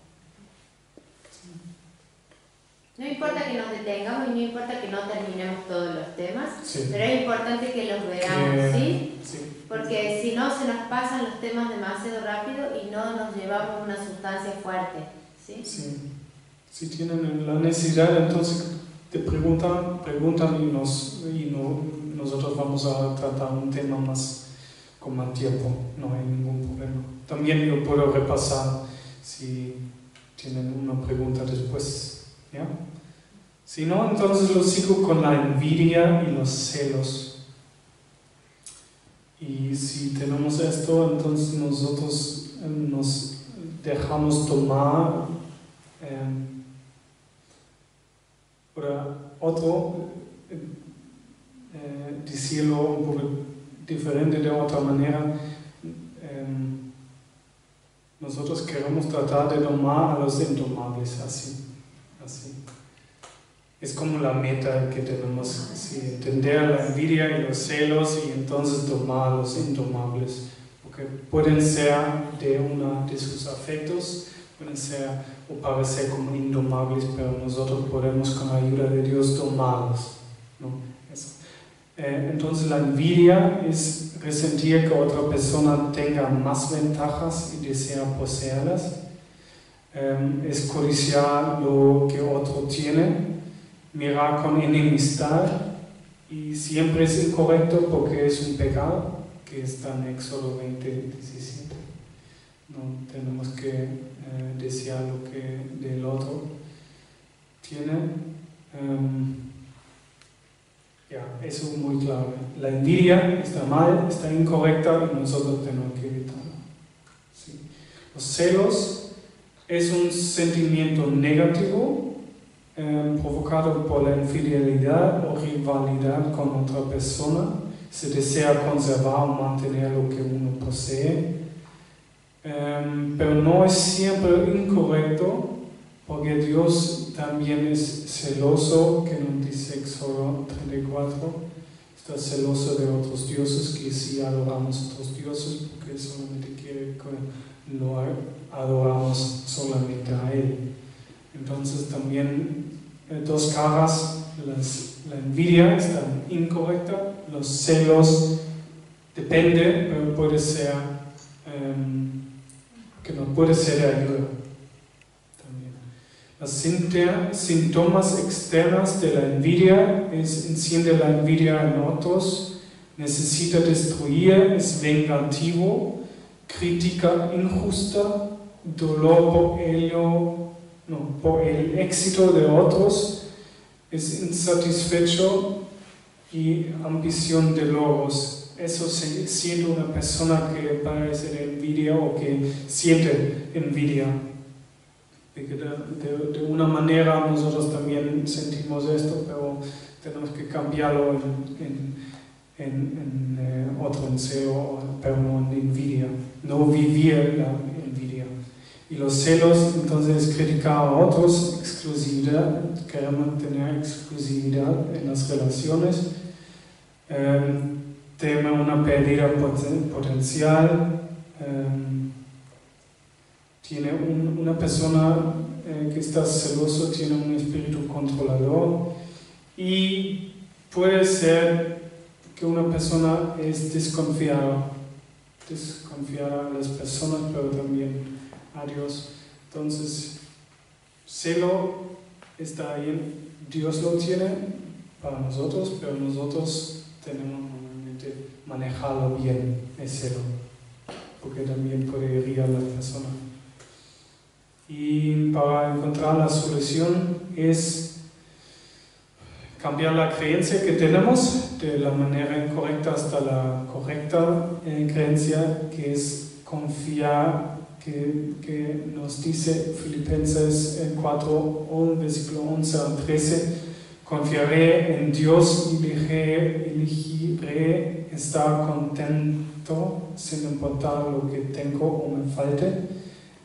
No importa que nos detengamos y no importa que no terminemos todos los temas, pero es importante que los veamos, ¿sí? Porque si no se nos pasan los temas demasiado rápido y no nos llevamos una sustancia fuerte, ¿sí? Sí. Si tienen la necesidad, entonces te preguntan y nosotros vamos a tratar un tema más con más tiempo, no hay ningún problema. También yo puedo repasar si tienen una pregunta después, ¿ya? Si no, entonces lo sigo con la envidia y los celos. Y si tenemos esto, entonces nosotros nos dejamos tomar otro, decirlo un poco diferente de otra manera, nosotros queremos tratar de domar a los indomables, así. Es como la meta que tenemos, entender la envidia y los celos y entonces domar a los indomables, porque pueden ser de sus afectos, pueden ser o parecer como indomables, pero nosotros podemos con la ayuda de Dios domarlos, ¿no? Eso. Entonces la envidia es resentir que otra persona tenga más ventajas y desea poseerlas, es codiciar lo que otro tiene, mirar con enemistad, y siempre es incorrecto porque es un pecado, que está en Éxodo 20:17. No tenemos que desear lo que del otro tiene. Eso es muy claro. La envidia está mal, está incorrecta y nosotros tenemos que evitarlo. Sí. Los celos es un sentimiento negativo provocado por la infidelidad o rivalidad con otra persona. Se desea conservar o mantener lo que uno posee. Pero no es siempre incorrecto, porque Dios también es celoso, que nos dice Éxodo 34, está celoso de otros dioses, que sí adoramos otros dioses, porque solamente quiere que lo adoramos solamente a Él. Entonces también dos caras, la envidia está incorrecta, los celos depende, pero puede ser que no puede ser de ayuda. Los síntomas externos de la envidia enciende la envidia en otros, necesita destruir, es vengativo, crítica injusta, dolor por el éxito de otros, es insatisfecho y ambición de logros. Eso se siente una persona que parece de envidia o que siente envidia. De una manera nosotros también sentimos esto, pero tenemos que cambiarlo en otro deseo, pero no en envidia, no vivir la envidia. Y los celos, entonces, criticar a otros, exclusividad, queremos tener exclusividad en las relaciones, teme una pérdida potencial. Tiene una persona que está celoso, tiene un espíritu controlador y puede ser que una persona es desconfiada a las personas, pero también a Dios. Entonces, celo está ahí, Dios lo tiene para nosotros, pero nosotros tenemos normalmente manejarlo bien, el celo, porque también puede herir a las personas. Y para encontrar la solución es cambiar la creencia que tenemos de la manera incorrecta hasta la correcta creencia, que es confiar, que nos dice Filipenses 4, versículo 11 al 13, confiaré en Dios y elegiré estar contento sin importar lo que tengo o me falte.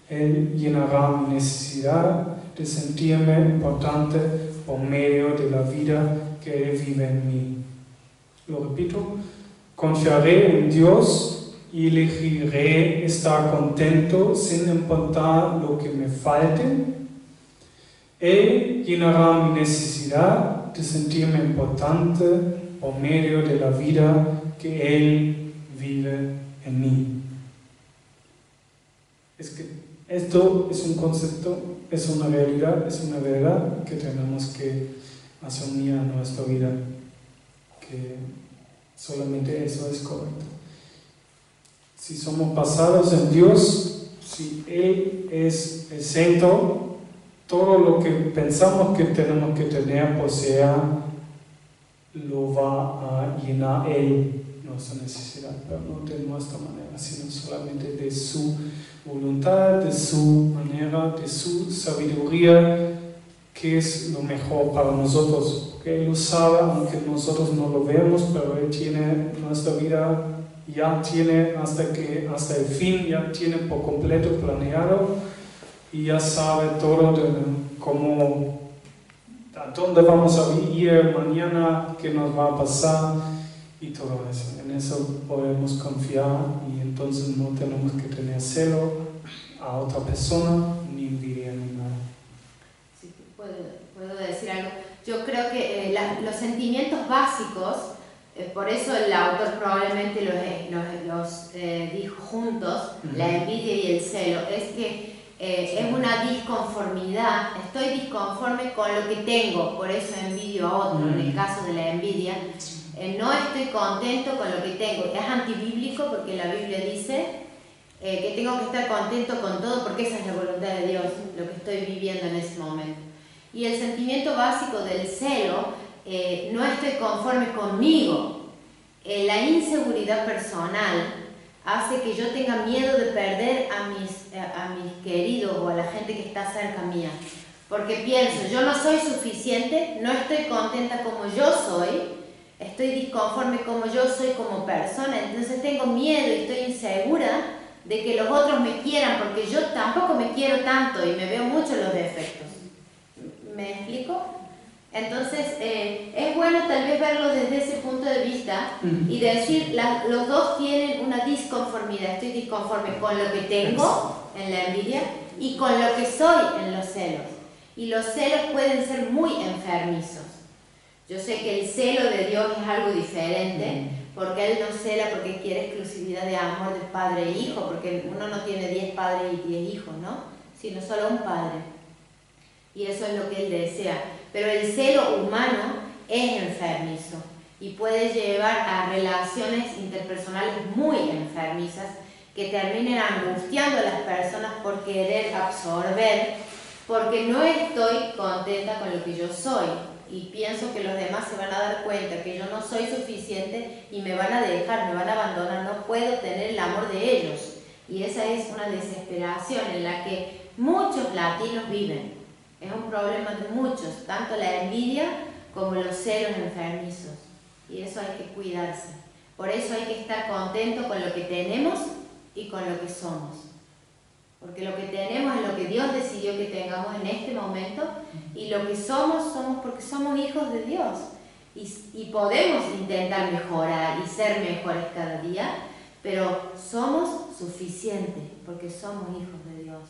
Él llenará mi necesidad de sentirme importante por medio de la vida que Él vive en mí. Lo repito, confiaré en Dios y elegiré estar contento sin importar lo que me falte. Él llenará mi necesidad de sentirme importante por medio de la vida que Él vive en mí. Es que esto es un concepto, es una realidad, es una verdad que tenemos que asumir a nuestra vida, que solamente eso es correcto. Si somos basados en Dios, si Él es el centro, todo lo que pensamos que tenemos que tener, poseer, lo va a llenar Él, nuestra necesidad, pero no de nuestra manera, sino solamente de su voluntad, de su manera, de su sabiduría, que es lo mejor para nosotros, porque Él lo sabe, aunque nosotros no lo vemos, pero Él tiene nuestra vida, ya tiene hasta el fin, ya tiene por completo planeado y ya sabe todo de cómo, a dónde vamos a ir mañana, qué nos va a pasar y todo eso. En eso podemos confiar y entonces no tenemos que tener celo a otra persona, ni envidia, ni nada. Sí, puedo decir algo. Yo creo que los sentimientos básicos, por eso el autor probablemente los dijo juntos, la envidia y el celo, es que es una disconformidad, estoy disconforme con lo que tengo, por eso envidio a otro, en el caso de la envidia. No estoy contento con lo que tengo, es antibíblico porque la Biblia dice que tengo que estar contento con todo porque esa es la voluntad de Dios, lo que estoy viviendo en ese momento. Y el sentimiento básico del celo, no estoy conforme conmigo. La inseguridad personal hace que yo tenga miedo de perder a mis queridos o a la gente que está cerca mía, porque pienso, yo no soy suficiente, no estoy contenta como yo soy, estoy disconforme como yo soy como persona, entonces tengo miedo y estoy insegura de que los otros me quieran, porque yo tampoco me quiero tanto y me veo mucho los defectos. ¿Me explico? Entonces, es bueno tal vez verlo desde ese punto de vista y decir, los dos tienen una disconformidad. Estoy disconforme con lo que tengo en la envidia y con lo que soy en los celos. Y los celos pueden ser muy enfermizos. Yo sé que el celo de Dios es algo diferente, porque Él no cela porque quiere exclusividad de amor de padre e hijo, porque uno no tiene 10 padres y 10 hijos, ¿no? Sino solo un padre. Y eso es lo que Él desea. Pero el celo humano es enfermizo y puede llevar a relaciones interpersonales muy enfermizas que terminen angustiando a las personas por querer absorber, porque no estoy contenta con lo que yo soy y pienso que los demás se van a dar cuenta que yo no soy suficiente y me van a dejar, me van a abandonar, no puedo tener el amor de ellos. Y esa es una desesperación en la que muchos latinos viven. Es un problema de muchos, tanto la envidia como los celos enfermizos. Y eso hay que cuidarse. Por eso hay que estar contento con lo que tenemos y con lo que somos. Porque lo que tenemos es lo que Dios decidió que tengamos en este momento y lo que somos, somos porque somos hijos de Dios. Y podemos intentar mejorar y ser mejores cada día, pero somos suficientes porque somos hijos de Dios.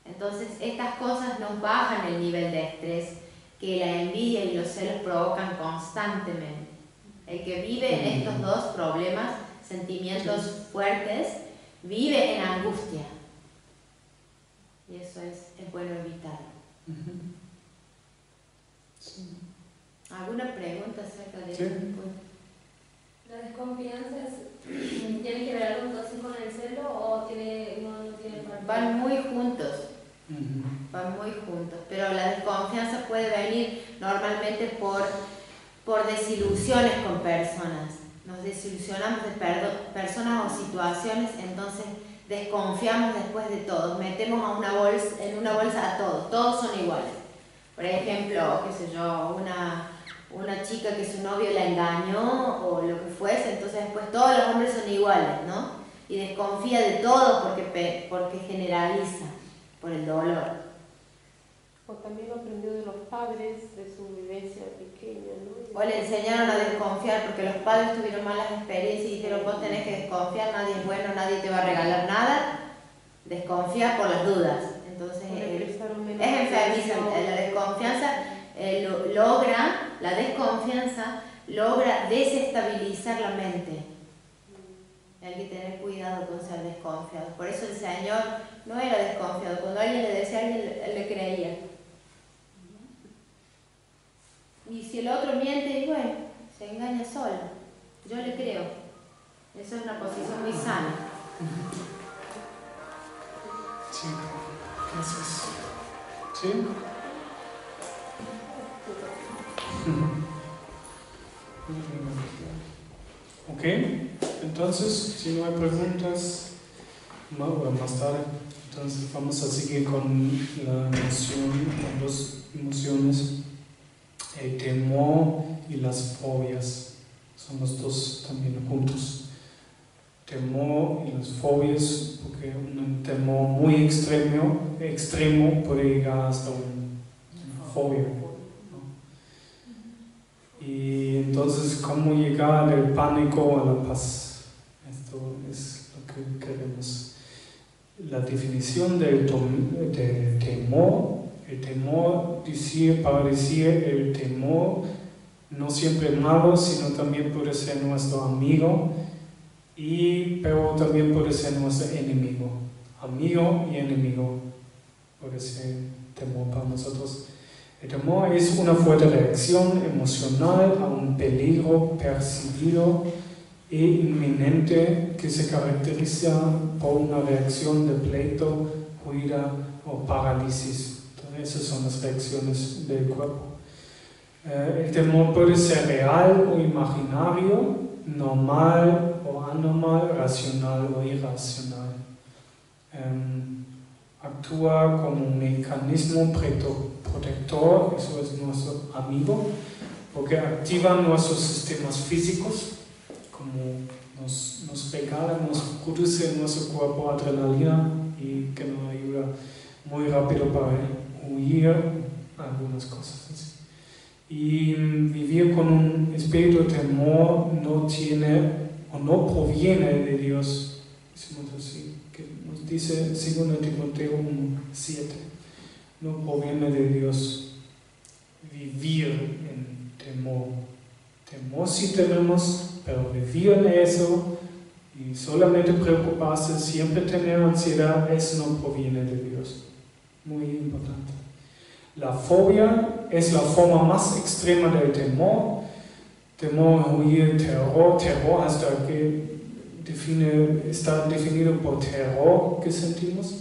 Entonces estas cosas nos bajan el nivel de estrés que la envidia y los celos provocan constantemente. El que vive en estos dos problemas, sentimientos fuertes, vive en angustia. Y eso es bueno evitarlo. Sí. ¿Alguna pregunta acerca de Sí. esto? ¿La desconfianza tiene que ver algo entonces con el celo o no tiene parte? Van muy juntos. Van muy juntos, pero la desconfianza puede venir normalmente por desilusiones con personas. Nos desilusionamos de personas o situaciones, entonces desconfiamos después de todos. Metemos en una bolsa a todos son iguales. Por ejemplo, qué sé yo, una chica que su novio la engañó o lo que fuese, entonces después todos los hombres son iguales, ¿no? Y desconfía de todos porque generaliza por el dolor. O también aprendió de los padres, de su vivencia pequeña, ¿no? O le enseñaron a desconfiar porque los padres tuvieron malas experiencias y dijeron, vos tenés que desconfiar, nadie es bueno, nadie te va a regalar nada, desconfía por las dudas. Entonces es enfermiza. La desconfianza logra desestabilizar la mente. Hay que tener cuidado con ser desconfiado. Por eso el Señor no era desconfiado. Cuando alguien le decía a alguien, él le creía. Y si el otro miente, bueno, se engaña solo. Yo le creo. Eso es una posición muy sana. Sí, gracias. ¿Sí? Ok, entonces, si no hay preguntas, más tarde, entonces vamos a seguir con la emoción, con las emociones, el temor y las fobias. Son los dos también juntos. Temor y las fobias, porque un temor muy extremo puede llegar hasta una fobia. Y entonces, ¿cómo llegar del pánico a la paz? Esto es lo que queremos. La definición del temor, el temor para decir el temor no siempre es malo, sino también puede ser nuestro amigo, pero también puede ser nuestro enemigo. Amigo y enemigo puede ser temor para nosotros. El temor es una fuerte reacción emocional a un peligro percibido e inminente que se caracteriza por una reacción de pleito, huida o parálisis. Entonces, esas son las reacciones del cuerpo. El temor puede ser real o imaginario, normal o anormal, racional o irracional. Actúa como un mecanismo protector, eso es nuestro amigo, porque activa nuestros sistemas físicos, como nos regala, nos produce en nuestro cuerpo adrenalina y que nos ayuda muy rápido para huir algunas cosas así. Y vivir con un espíritu de temor no tiene o no proviene de Dios, decimos así, que nos dice 2 Timoteo 1:7, no proviene de Dios vivir en temor. Temor sí tenemos, pero vivir en eso y solamente preocuparse, siempre tener ansiedad, eso no proviene de Dios. Muy importante. La fobia es la forma más extrema del temor. Temor, huir, terror hasta que está definido por terror que sentimos.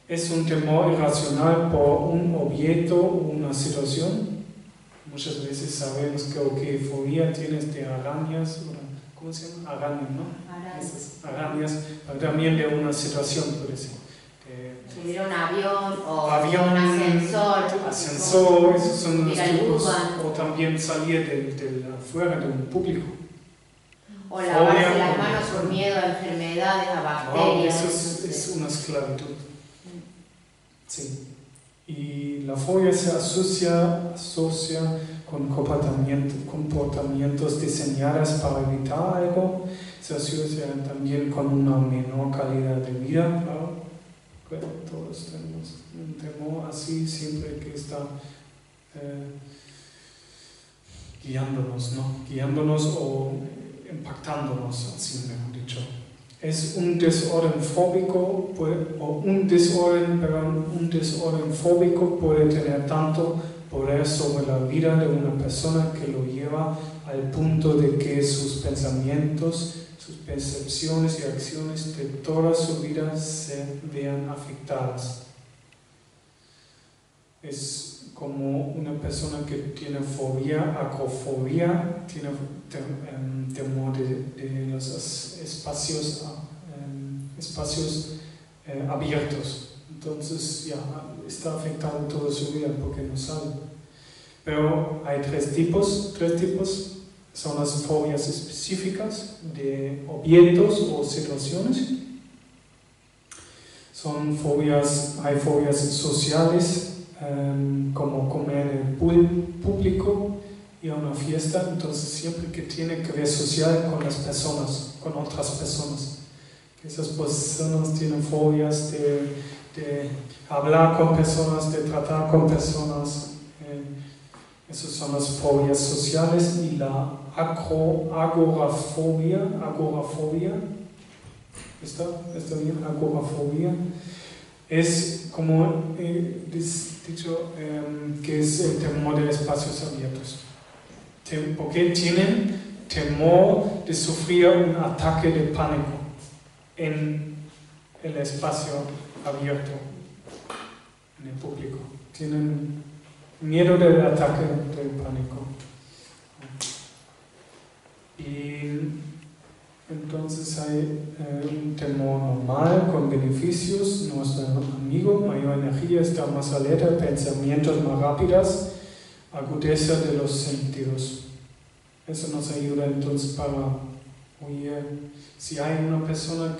Es un temor irracional por un objeto o una situación. Muchas veces sabemos que fobia tienes de arañas, ¿cómo se llama? Arañas, ¿no? Esas arañas, pero también de una situación, puede ser. Subir a un avión o un ascensor, esos son los ir al tipos, lugar. o también salir afuera de un público. O lavarse las manos por miedo a enfermedades, a bacterias. No, eso es una esclavitud. Sí. Y la fobia se asocia con comportamientos diseñados para evitar algo, se asocia también con una menor calidad de vida, claro. Bueno, todos tenemos un temor así siempre que está guiándonos, ¿no? Guiándonos o impactándonos, así mejor dicho. Es un desorden fóbico, un desorden fóbico puede tener tanto poder sobre la vida de una persona que lo lleva al punto de que sus pensamientos, sus percepciones y acciones de toda su vida se vean afectadas. Es como una persona que tiene fobia, acrofobia, tiene temor de los espacios abiertos. Entonces ya está afectado toda su vida porque no sabe. Pero hay tres tipos. Son las fobias específicas de objetos o situaciones. Hay fobias sociales, como comer en público y a una fiesta. Entonces siempre que tiene que ver social con las personas, con otras personas. Que esas personas tienen fobias de hablar con personas, de tratar con personas. Esas son las fobias sociales. Y la agorafobia, ¿está bien? Agorafobia es como dicho que es el temor de espacios abiertos, porque tienen temor de sufrir un ataque de pánico en el espacio abierto, en el público. Tienen miedo del ataque del pánico. Y entonces hay un temor normal con beneficios. Nuestro amigo, mayor energía, está más alerta, pensamientos más rápidos, agudeza de los sentidos. Eso nos ayuda entonces para huir. Si hay una persona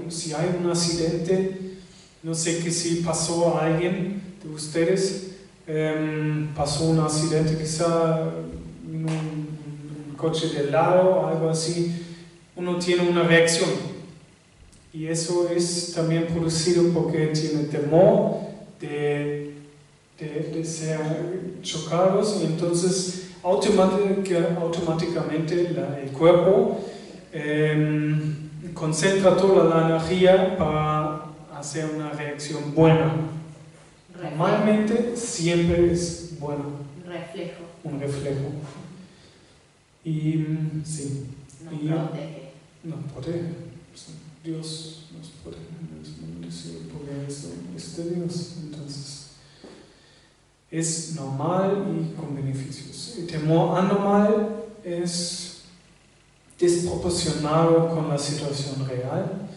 si hay un accidente, no sé que si pasó a alguien de ustedes, pasó un accidente, quizá un coche de lado o algo así, uno tiene una reacción. Y eso es también producido porque tiene temor de ser chocados, y entonces automáticamente el cuerpo concentra toda la energía para hacer una reacción buena. Normalmente siempre es bueno. Un reflejo. Y sí. Nos protege. Dios nos protege. Porque eso es de Dios. Entonces, es normal y con beneficios. El temor anormal es desproporcionado con la situación real.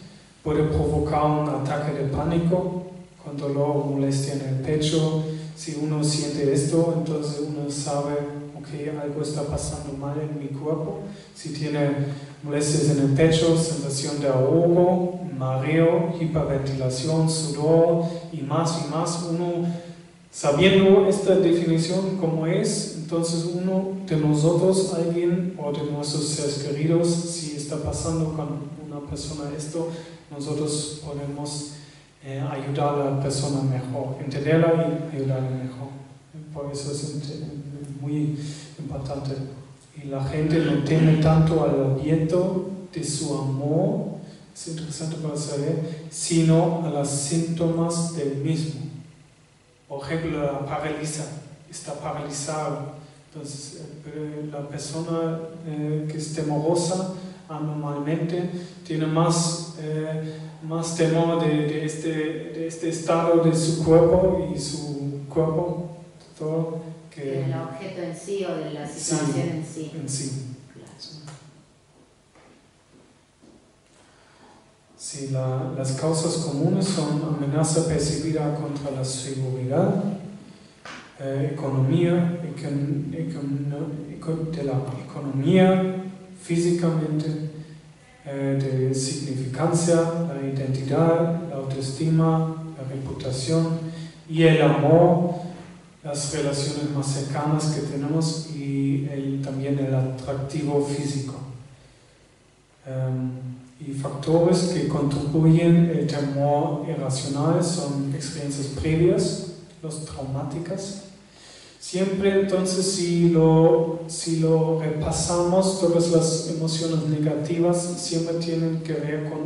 Puede provocar un ataque de pánico, con dolor o molestia en el pecho. Si uno siente esto, entonces uno sabe, ok, algo está pasando mal en mi cuerpo. Si tiene molestias en el pecho, sensación de ahogo, mareo, hiperventilación, sudor y más, uno Sabiendo esta definición como es, entonces uno de nosotros, alguien o de nuestros seres queridos, si está pasando con una persona esto, nosotros podemos ayudar a la persona mejor, entenderla y ayudarla mejor. Por eso es muy importante. Y la gente no teme tanto al viento de su amor, es interesante para saber, sino a los síntomas del mismo. Por ejemplo, la parálisis, está paralizado. Entonces, la persona que es temorosa anormalmente tiene más temor de este estado de su cuerpo y su cuerpo, todo, que del objeto en sí o de la situación en sí. En sí. Claro. Sí, las causas comunes son amenaza percibida contra la seguridad, economía, de la economía, físicamente, de significancia, la identidad, la autoestima, la reputación y el amor, las relaciones más cercanas que tenemos y también el atractivo físico. Y factores que contribuyen al temor irracional son experiencias previas, los traumáticas. Siempre entonces si lo repasamos, todas las emociones negativas siempre tienen que ver con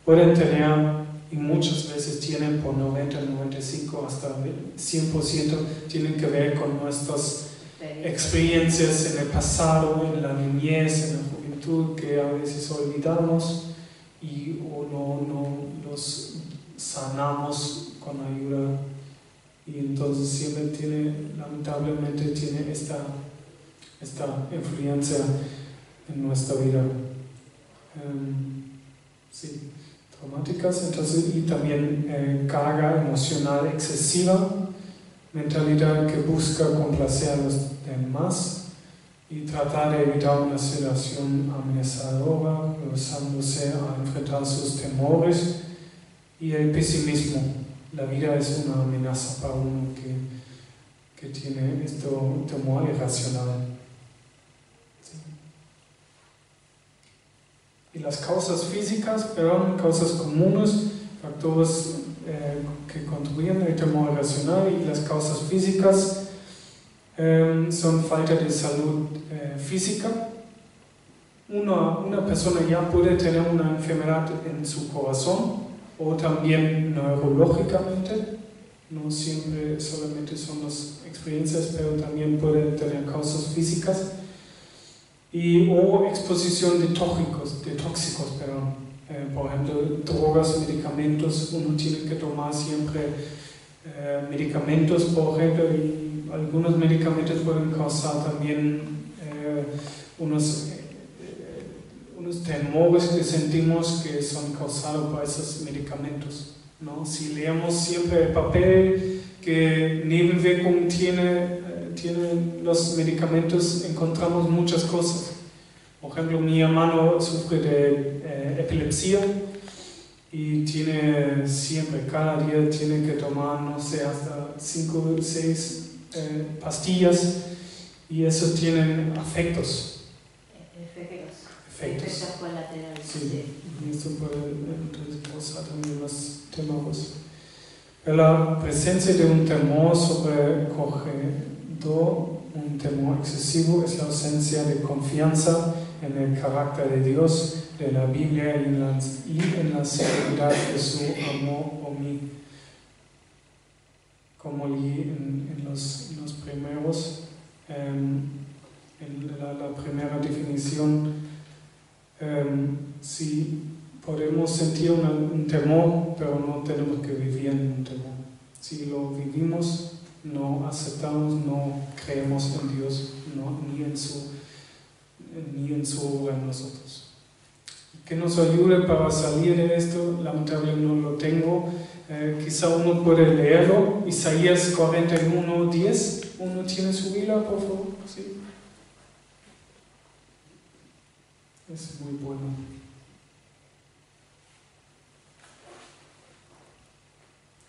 pueden tener y muchas veces tienen por 90, 95 hasta 100% tienen que ver con nuestras experiencias en el pasado, en la niñez, en la juventud, que a veces olvidamos o no los sanamos con ayuda. Y entonces siempre lamentablemente tiene esta influencia en nuestra vida. Sí, traumáticas, entonces, y también carga emocional excesiva, mentalidad que busca complacer a los demás y tratar de evitar una situación amenazadora, rehusándose a enfrentar sus temores, y el pesimismo. La vida es una amenaza para uno que tiene este temor irracional. ¿Sí? Y las causas físicas, causas comunes, factores que contribuyen al temor irracional, y las causas físicas son falta de salud física. Una persona ya puede tener una enfermedad en su corazón, o también neurológicamente, no siempre solamente son las experiencias, pero también pueden tener causas físicas, o exposición de tóxicos, por ejemplo, drogas, medicamentos. Uno tiene que tomar siempre medicamentos, por ejemplo, y algunos medicamentos pueden causar también unos temores que sentimos que son causados por esos medicamentos, ¿no? Si leemos siempre el papel que Nebenwirkungen tienen los medicamentos, encontramos muchas cosas. Por ejemplo, mi hermano sufre de epilepsia y tiene siempre, cada día tiene que tomar, no sé, hasta 5 o 6 pastillas, y eso tienen efectos colaterales. Sí, y esto puede entonces causar también los temores. La presencia de un temor sobrecogedor, un temor excesivo, es la ausencia de confianza en el carácter de Dios, de la Biblia y en la seguridad de su amor por mí. Como leí en los primeros, en la primera definición, si podemos sentir un temor, pero no tenemos que vivir en un temor. Si lo vivimos, no aceptamos, no creemos en Dios, ni en su obra en nosotros. Que nos ayude para salir de esto, lamentablemente no lo tengo. Quizá uno puede leerlo, Isaías 41:10. ¿Uno tiene su Biblia, por favor? ¿Sí? Es muy bueno.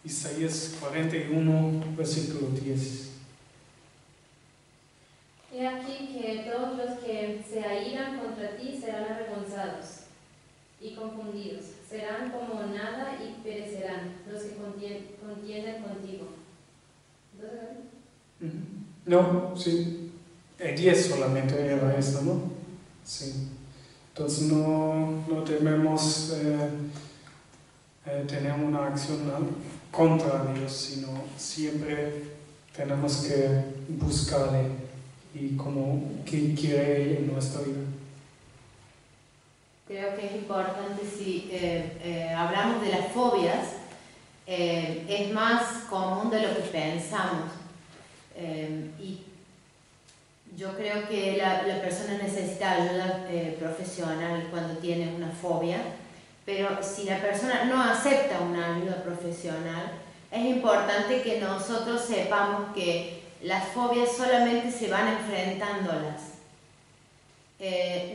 Isaías 41, versículo 10. He aquí que todos los que se airan contra ti serán avergonzados y confundidos, serán como nada y perecerán los que contienden contigo. No, sí, el 10 solamente era esto, ¿no? Sí. Entonces no debemos tener una acción contra Dios, sino siempre tenemos que buscarle y como que quiere en nuestra vida. Creo que es importante, si hablamos de las fobias, es más común de lo que pensamos. Y yo creo que la persona necesita ayuda profesional cuando tiene una fobia, pero si la persona no acepta una ayuda profesional, es importante que nosotros sepamos que las fobias solamente se van enfrentándolas.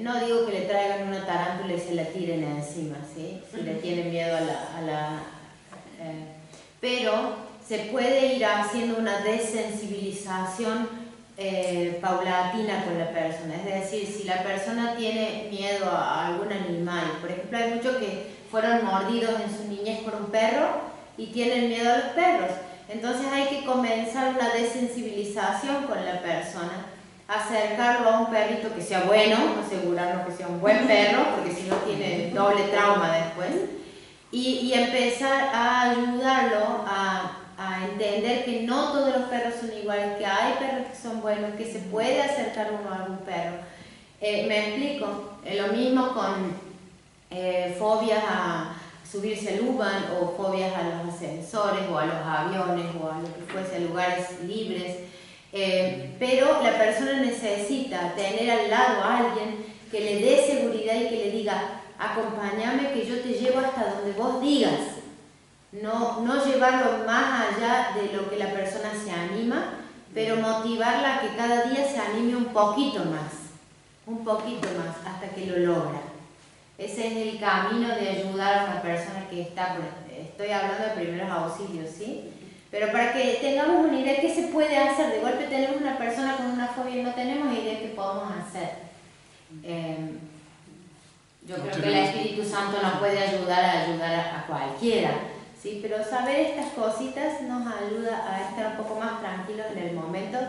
No digo que le traigan una tarántula y se la tiren encima, ¿sí? Si le tienen miedo pero se puede ir haciendo una desensibilización paulatina con la persona. Es decir, si la persona tiene miedo a algún animal, por ejemplo, hay muchos que fueron mordidos en su niñez por un perro y tienen miedo a los perros. Entonces hay que comenzar una desensibilización con la persona, acercarlo a un perrito que sea bueno, asegurarnos que sea un buen perro, porque si no tiene doble trauma después, y empezar a ayudarlo a entender que no todos los perros son iguales, que hay perros que son buenos, que se puede acercar uno a algún perro. Me explico, lo mismo con fobias a subirse al U-Bahn o fobias a los ascensores o a los aviones o a lo que fuese, a lugares libres. Pero la persona necesita tener al lado a alguien que le dé seguridad y que le diga: acompáñame que yo te llevo hasta donde vos digas. No llevarlo más allá de lo que la persona se anima, pero motivarla a que cada día se anime un poquito más, hasta que lo logra. Ese es el camino de ayudar a una persona que está, estoy hablando de primeros auxilios, ¿sí? Pero para que tengamos una idea de qué se puede hacer. De golpe tenemos una persona con una fobia y no tenemos idea de qué podemos hacer. Yo creo que el Espíritu Santo nos puede ayudar a cualquiera, ¿sí? Pero saber estas cositas nos ayuda a estar un poco más tranquilos en el momento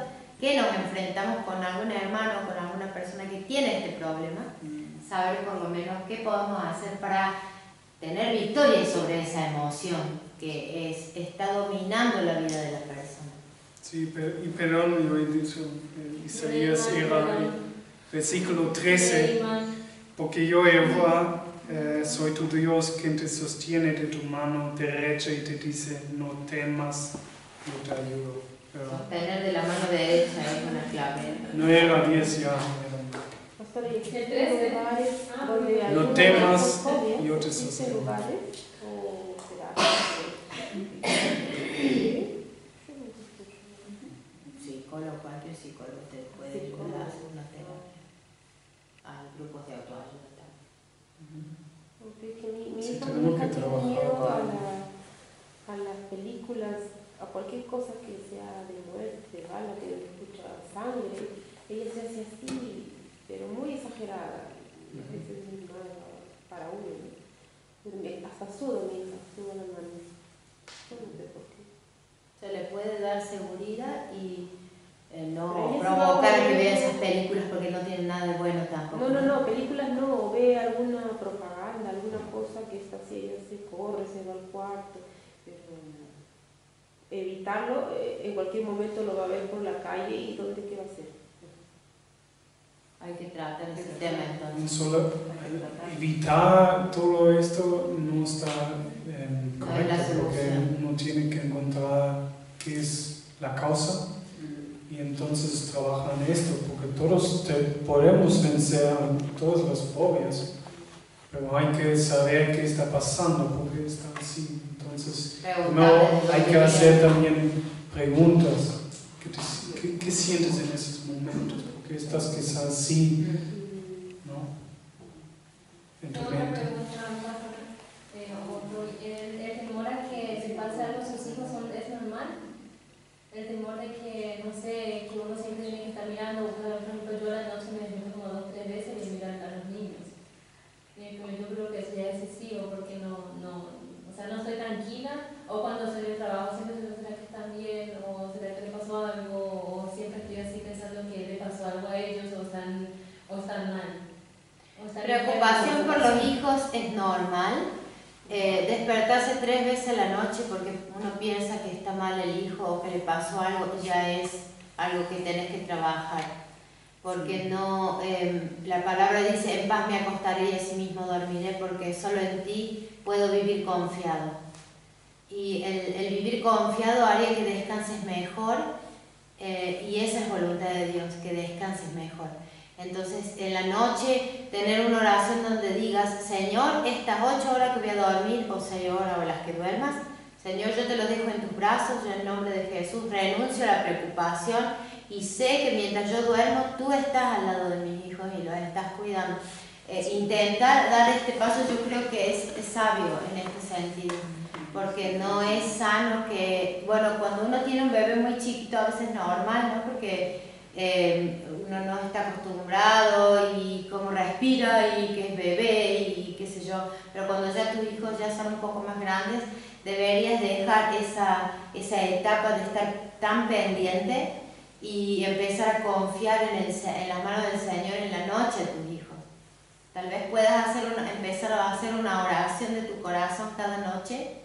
que nos enfrentamos con algún hermano o con alguna persona que tiene este problema. Saber por lo menos qué podemos hacer para tener victoria sobre esa emoción que está dominando la vida de la persona. Sí, y perdón, yo he dicho, Isaías era el versículo 13, porque yo, Jehová, soy tu Dios, quien te sostiene de tu mano derecha y te dice: no temas, yo te ayudo. Pero sostener de la mano derecha es una clave. no era 10 ya. No temas, yo te sostengo. Psicólogo, cualquier psicólogo te puede ayudar a hacer una terapia. Hay grupos de autoayuda también. Mi Sí, hija tenemos que tiene trabajar miedo también. a las películas, a cualquier cosa que sea de muerte, de bala, que escucha sangre. Ella se hace así, pero muy exagerada. A veces es muy mala para uno, ¿no? Hasta suda mi hija, suda la mano. No sé por qué. Se le puede dar seguridad y no Pero provocar que vea esas películas porque no tienen nada de bueno tampoco. No, películas no, ve alguna propaganda, alguna cosa que está así, ella se corre, se va al cuarto, pero evitarlo, en cualquier momento lo va a ver por la calle y ¿dónde qué va a hacer? Hay que tratar ese tema entonces. Solo evitar todo esto no está No es la correcto, porque solución. uno tiene que encontrar qué es la causa y entonces trabajar en esto, porque todos podemos vencer todas las fobias, pero hay que saber qué está pasando, por qué está así. Entonces hay que hacer también preguntas. ¿Qué sientes en esos momentos? ¿Por qué estás quizás así? ¿No? En tu Tengo una mente. pregunta, el temor a que se pase algo a sus hijos O cuando salí del trabajo siempre digo, ¿será que están bien? ¿O será que le pasó algo? O siempre estoy así pensando que le pasó algo a ellos o están mal. Preocupación por los hijos es normal. Despertarse 3 veces a la noche porque uno piensa que está mal el hijo o que le pasó algo ya es algo que tenés que trabajar. Porque no, la palabra dice, en paz me acostaré y asimismo dormiré, porque solo en ti puedo vivir confiado. Y el vivir confiado haría que descanses mejor, y esa es voluntad de Dios, que descanses mejor. Entonces, en la noche, tener una oración donde digas, Señor, estas 8 horas que voy a dormir, o 6 horas, o las que duermas, Señor, yo te los dejo en tus brazos, yo en el nombre de Jesús renuncio a la preocupación y sé que mientras yo duermo, tú estás al lado de mis hijos y los estás cuidando. Intentar dar este paso yo creo que es sabio en este sentido, porque no es sano que, bueno, cuando uno tiene un bebé muy chiquito a veces es normal, ¿no? Porque uno no está acostumbrado y cómo respira y que es bebé y qué sé yo, pero cuando ya tus hijos ya son un poco más grandes, deberías dejar esa etapa de estar tan pendiente y empezar a confiar en las manos del Señor en la noche de tus hijos. Tal vez puedas empezar a hacer una oración de tu corazón cada noche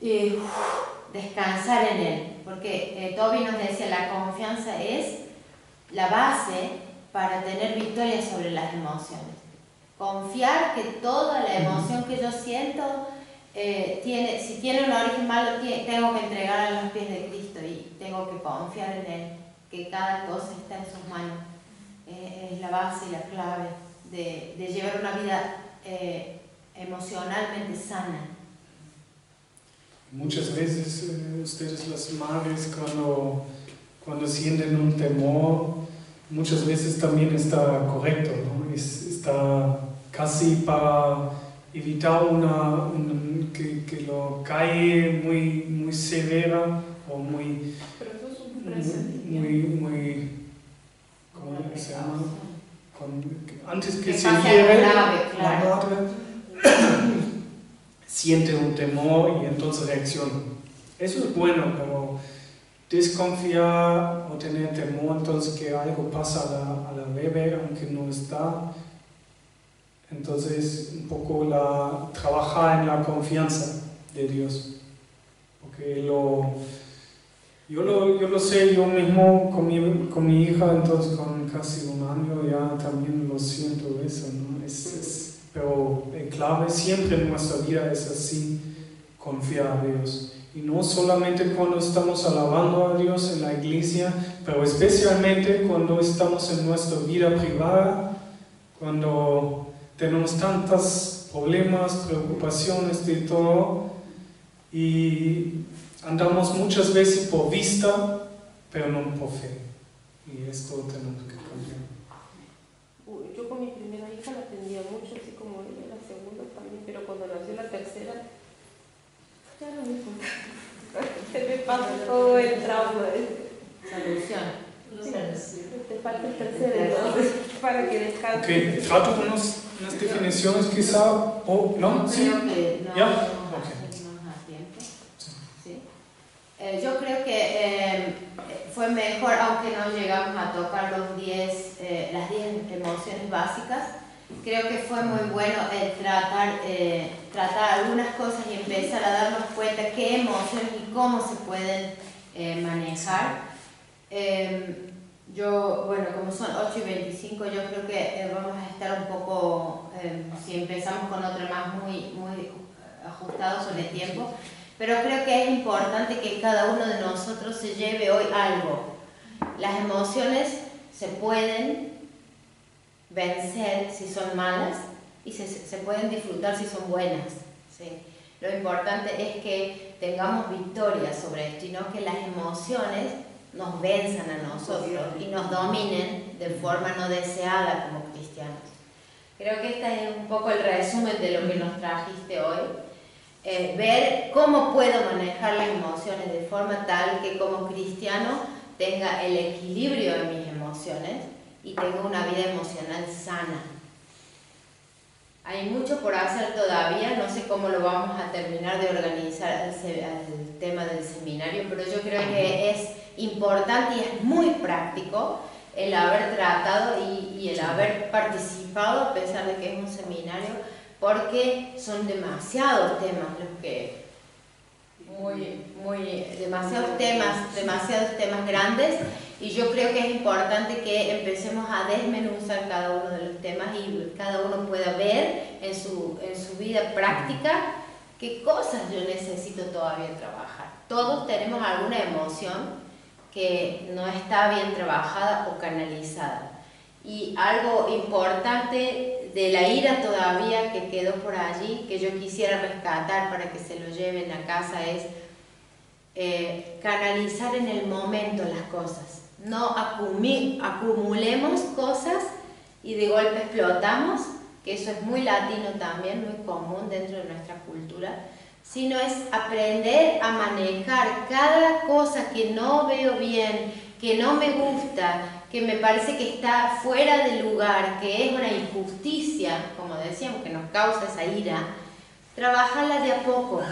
y descansar en Él, porque Toby nos decía, la confianza es la base para tener victoria sobre las emociones. Confiar que toda la emoción que yo siento si tiene un origen malo, tengo que entregar a los pies de Cristo y tengo que confiar en Él, que cada cosa está en sus manos. Es la base y la clave de llevar una vida emocionalmente sana. Muchas veces ustedes las madres cuando sienten un temor, muchas veces también está correcto, ¿no? Está casi para evitar que lo cae muy severa o muy... Pero eso es un presentimiento. ¿Cómo se llama? Antes que se pase lleve grave, la claro. madre siente un temor y entonces reacciona. Eso es bueno, pero desconfiar o tener temor entonces que algo pasa a la bebé aunque no está, entonces un poco trabajar en la confianza de Dios, porque yo lo sé yo mismo con mi hija, entonces con casi un año ya también lo siento eso, ¿no? Pero clave siempre en nuestra vida es así, confiar a Dios. Y no solamente cuando estamos alabando a Dios en la iglesia, pero especialmente cuando estamos en nuestra vida privada, cuando tenemos tantos problemas, preocupaciones de todo, y andamos muchas veces por vista, pero no por fe. Y esto tenemos que cambiar. Yo con mi primera hija la atendía mucho, así como ella, la segunda también, pero cuando nació la tercera, ya no me importa. Se me pasa todo el trauma. Solución. Te falta el tercero, entonces, para que descanse. Ok, trato unas definiciones quizá, o no, sí. Creo que no ¿Ya? vamos Ok. a hacer más a tiempo. ¿Sí? Yo creo que fue mejor, aunque no llegamos a tocar las 10 emociones básicas, creo que fue muy bueno tratar algunas cosas y empezar a darnos cuenta qué emociones y cómo se pueden manejar. Bueno, como son 8:25, yo creo que vamos a estar un poco, si empezamos con otra más muy ajustados sobre el tiempo, pero creo que es importante que cada uno de nosotros se lleve hoy algo. Las emociones se pueden vencer si son malas y se pueden disfrutar si son buenas, ¿sí? Lo importante es que tengamos victoria sobre esto y no que las emociones nos venzan a nosotros y nos dominen de forma no deseada como cristianos. Creo que este es un poco el resumen de lo que nos trajiste hoy. Ver cómo puedo manejar las emociones de forma tal que como cristiano tenga el equilibrio de mis emociones y tenga una vida emocional sana. Hay mucho por hacer todavía, no sé cómo lo vamos a terminar de organizar el tema del seminario, pero yo creo que es importante y es muy práctico el haber tratado y el haber participado, a pesar de que es un seminario, porque son demasiados temas los que... demasiados temas grandes, y yo creo que es importante que empecemos a desmenuzar cada uno de los temas y cada uno pueda ver en su vida práctica qué cosas yo necesito todavía trabajar. Todos tenemos alguna emoción que no está bien trabajada o canalizada, y algo importante de la ira todavía que quedó por allí, que yo quisiera rescatar para que se lo lleven a casa, es canalizar en el momento las cosas. No acumulemos cosas y de golpe explotamos, que eso es muy latino también, muy común dentro de nuestra cultura, sino es aprender a manejar cada cosa que no veo bien, que no me gusta, que me parece que está fuera de lugar, que es una injusticia, como decíamos, que nos causa esa ira, trabajarla de a poco.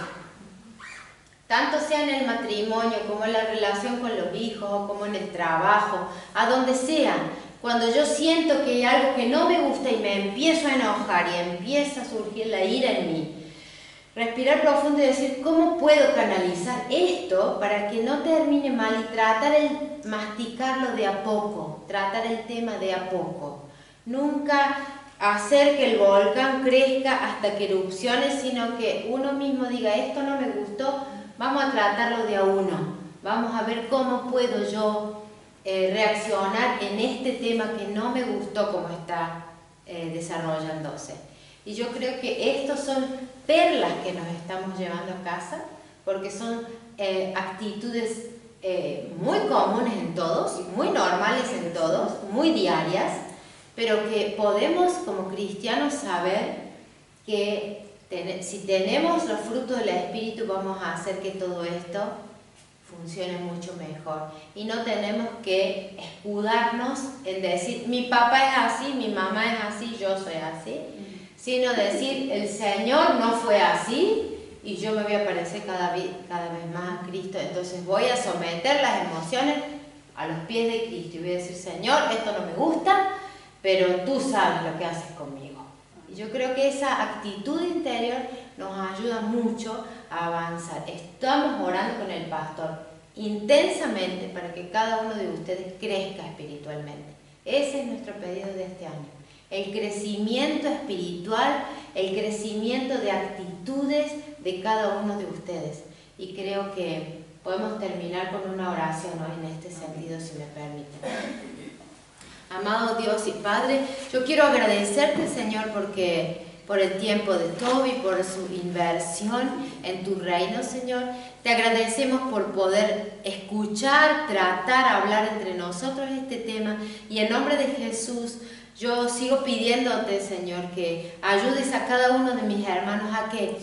Tanto sea en el matrimonio, como en la relación con los hijos, como en el trabajo, a donde sea. Cuando yo siento que hay algo que no me gusta y me empiezo a enojar y empieza a surgir la ira en mí, respirar profundo y decir, ¿cómo puedo canalizar esto para que no termine mal? Y tratar de masticarlo de a poco, tratar el tema de a poco. Nunca hacer que el volcán crezca hasta que erupcione, sino que uno mismo diga, esto no me gustó, vamos a tratarlo de a uno. Vamos a ver cómo puedo yo reaccionar en este tema que no me gustó como está desarrollándose. Y yo creo que estos son perlas que nos estamos llevando a casa, porque son actitudes muy comunes en todos, muy normales en todos, muy diarias, pero que podemos como cristianos saber que si tenemos los frutos del Espíritu vamos a hacer que todo esto funcione mucho mejor. Y no tenemos que escudarnos en decir, mi papá es así, mi mamá es así, yo soy así, sino decir, el Señor no fue así y yo me voy a parecer cada vez más a Cristo. Entonces voy a someter las emociones a los pies de Cristo y voy a decir, Señor, esto no me gusta, pero tú sabes lo que haces conmigo. Y yo creo que esa actitud interior nos ayuda mucho a avanzar. Estamos orando con el pastor intensamente para que cada uno de ustedes crezca espiritualmente. Ese es nuestro pedido de este año. El crecimiento espiritual, el crecimiento de actitudes de cada uno de ustedes. Y creo que podemos terminar con una oración hoy en este sentido, si me permiten. Amado Dios y Padre, yo quiero agradecerte, Señor, por el tiempo de Toby, por su inversión en tu reino, Señor. Te agradecemos por poder escuchar, tratar, hablar entre nosotros este tema. Y en nombre de Jesús, yo sigo pidiéndote, Señor, que ayudes a cada uno de mis hermanos a que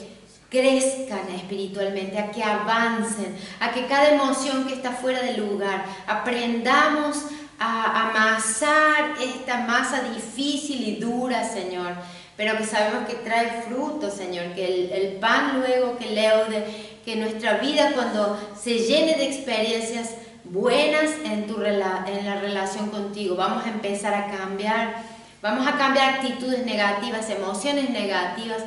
crezcan espiritualmente, a que avancen, a que cada emoción que está fuera de lugar, aprendamos a amasar esta masa difícil y dura, Señor, pero que sabemos que trae fruto, Señor, que el pan luego que leude, que nuestra vida cuando se llene de experiencias buenas en la relación contigo, vamos a empezar a cambiar, vamos a cambiar actitudes negativas, emociones negativas,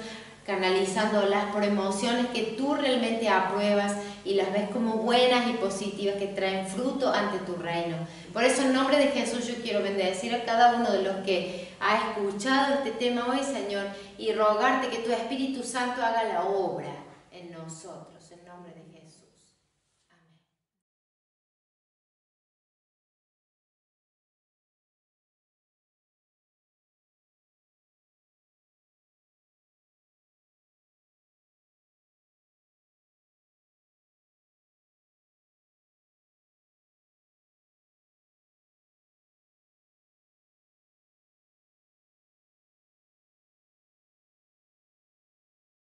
canalizándolas por emociones que tú realmente apruebas y las ves como buenas y positivas que traen fruto ante tu reino. Por eso en nombre de Jesús yo quiero bendecir a cada uno de los que ha escuchado este tema hoy, Señor, y rogarte que tu Espíritu Santo haga la obra en nosotros, en nombre de Jesús.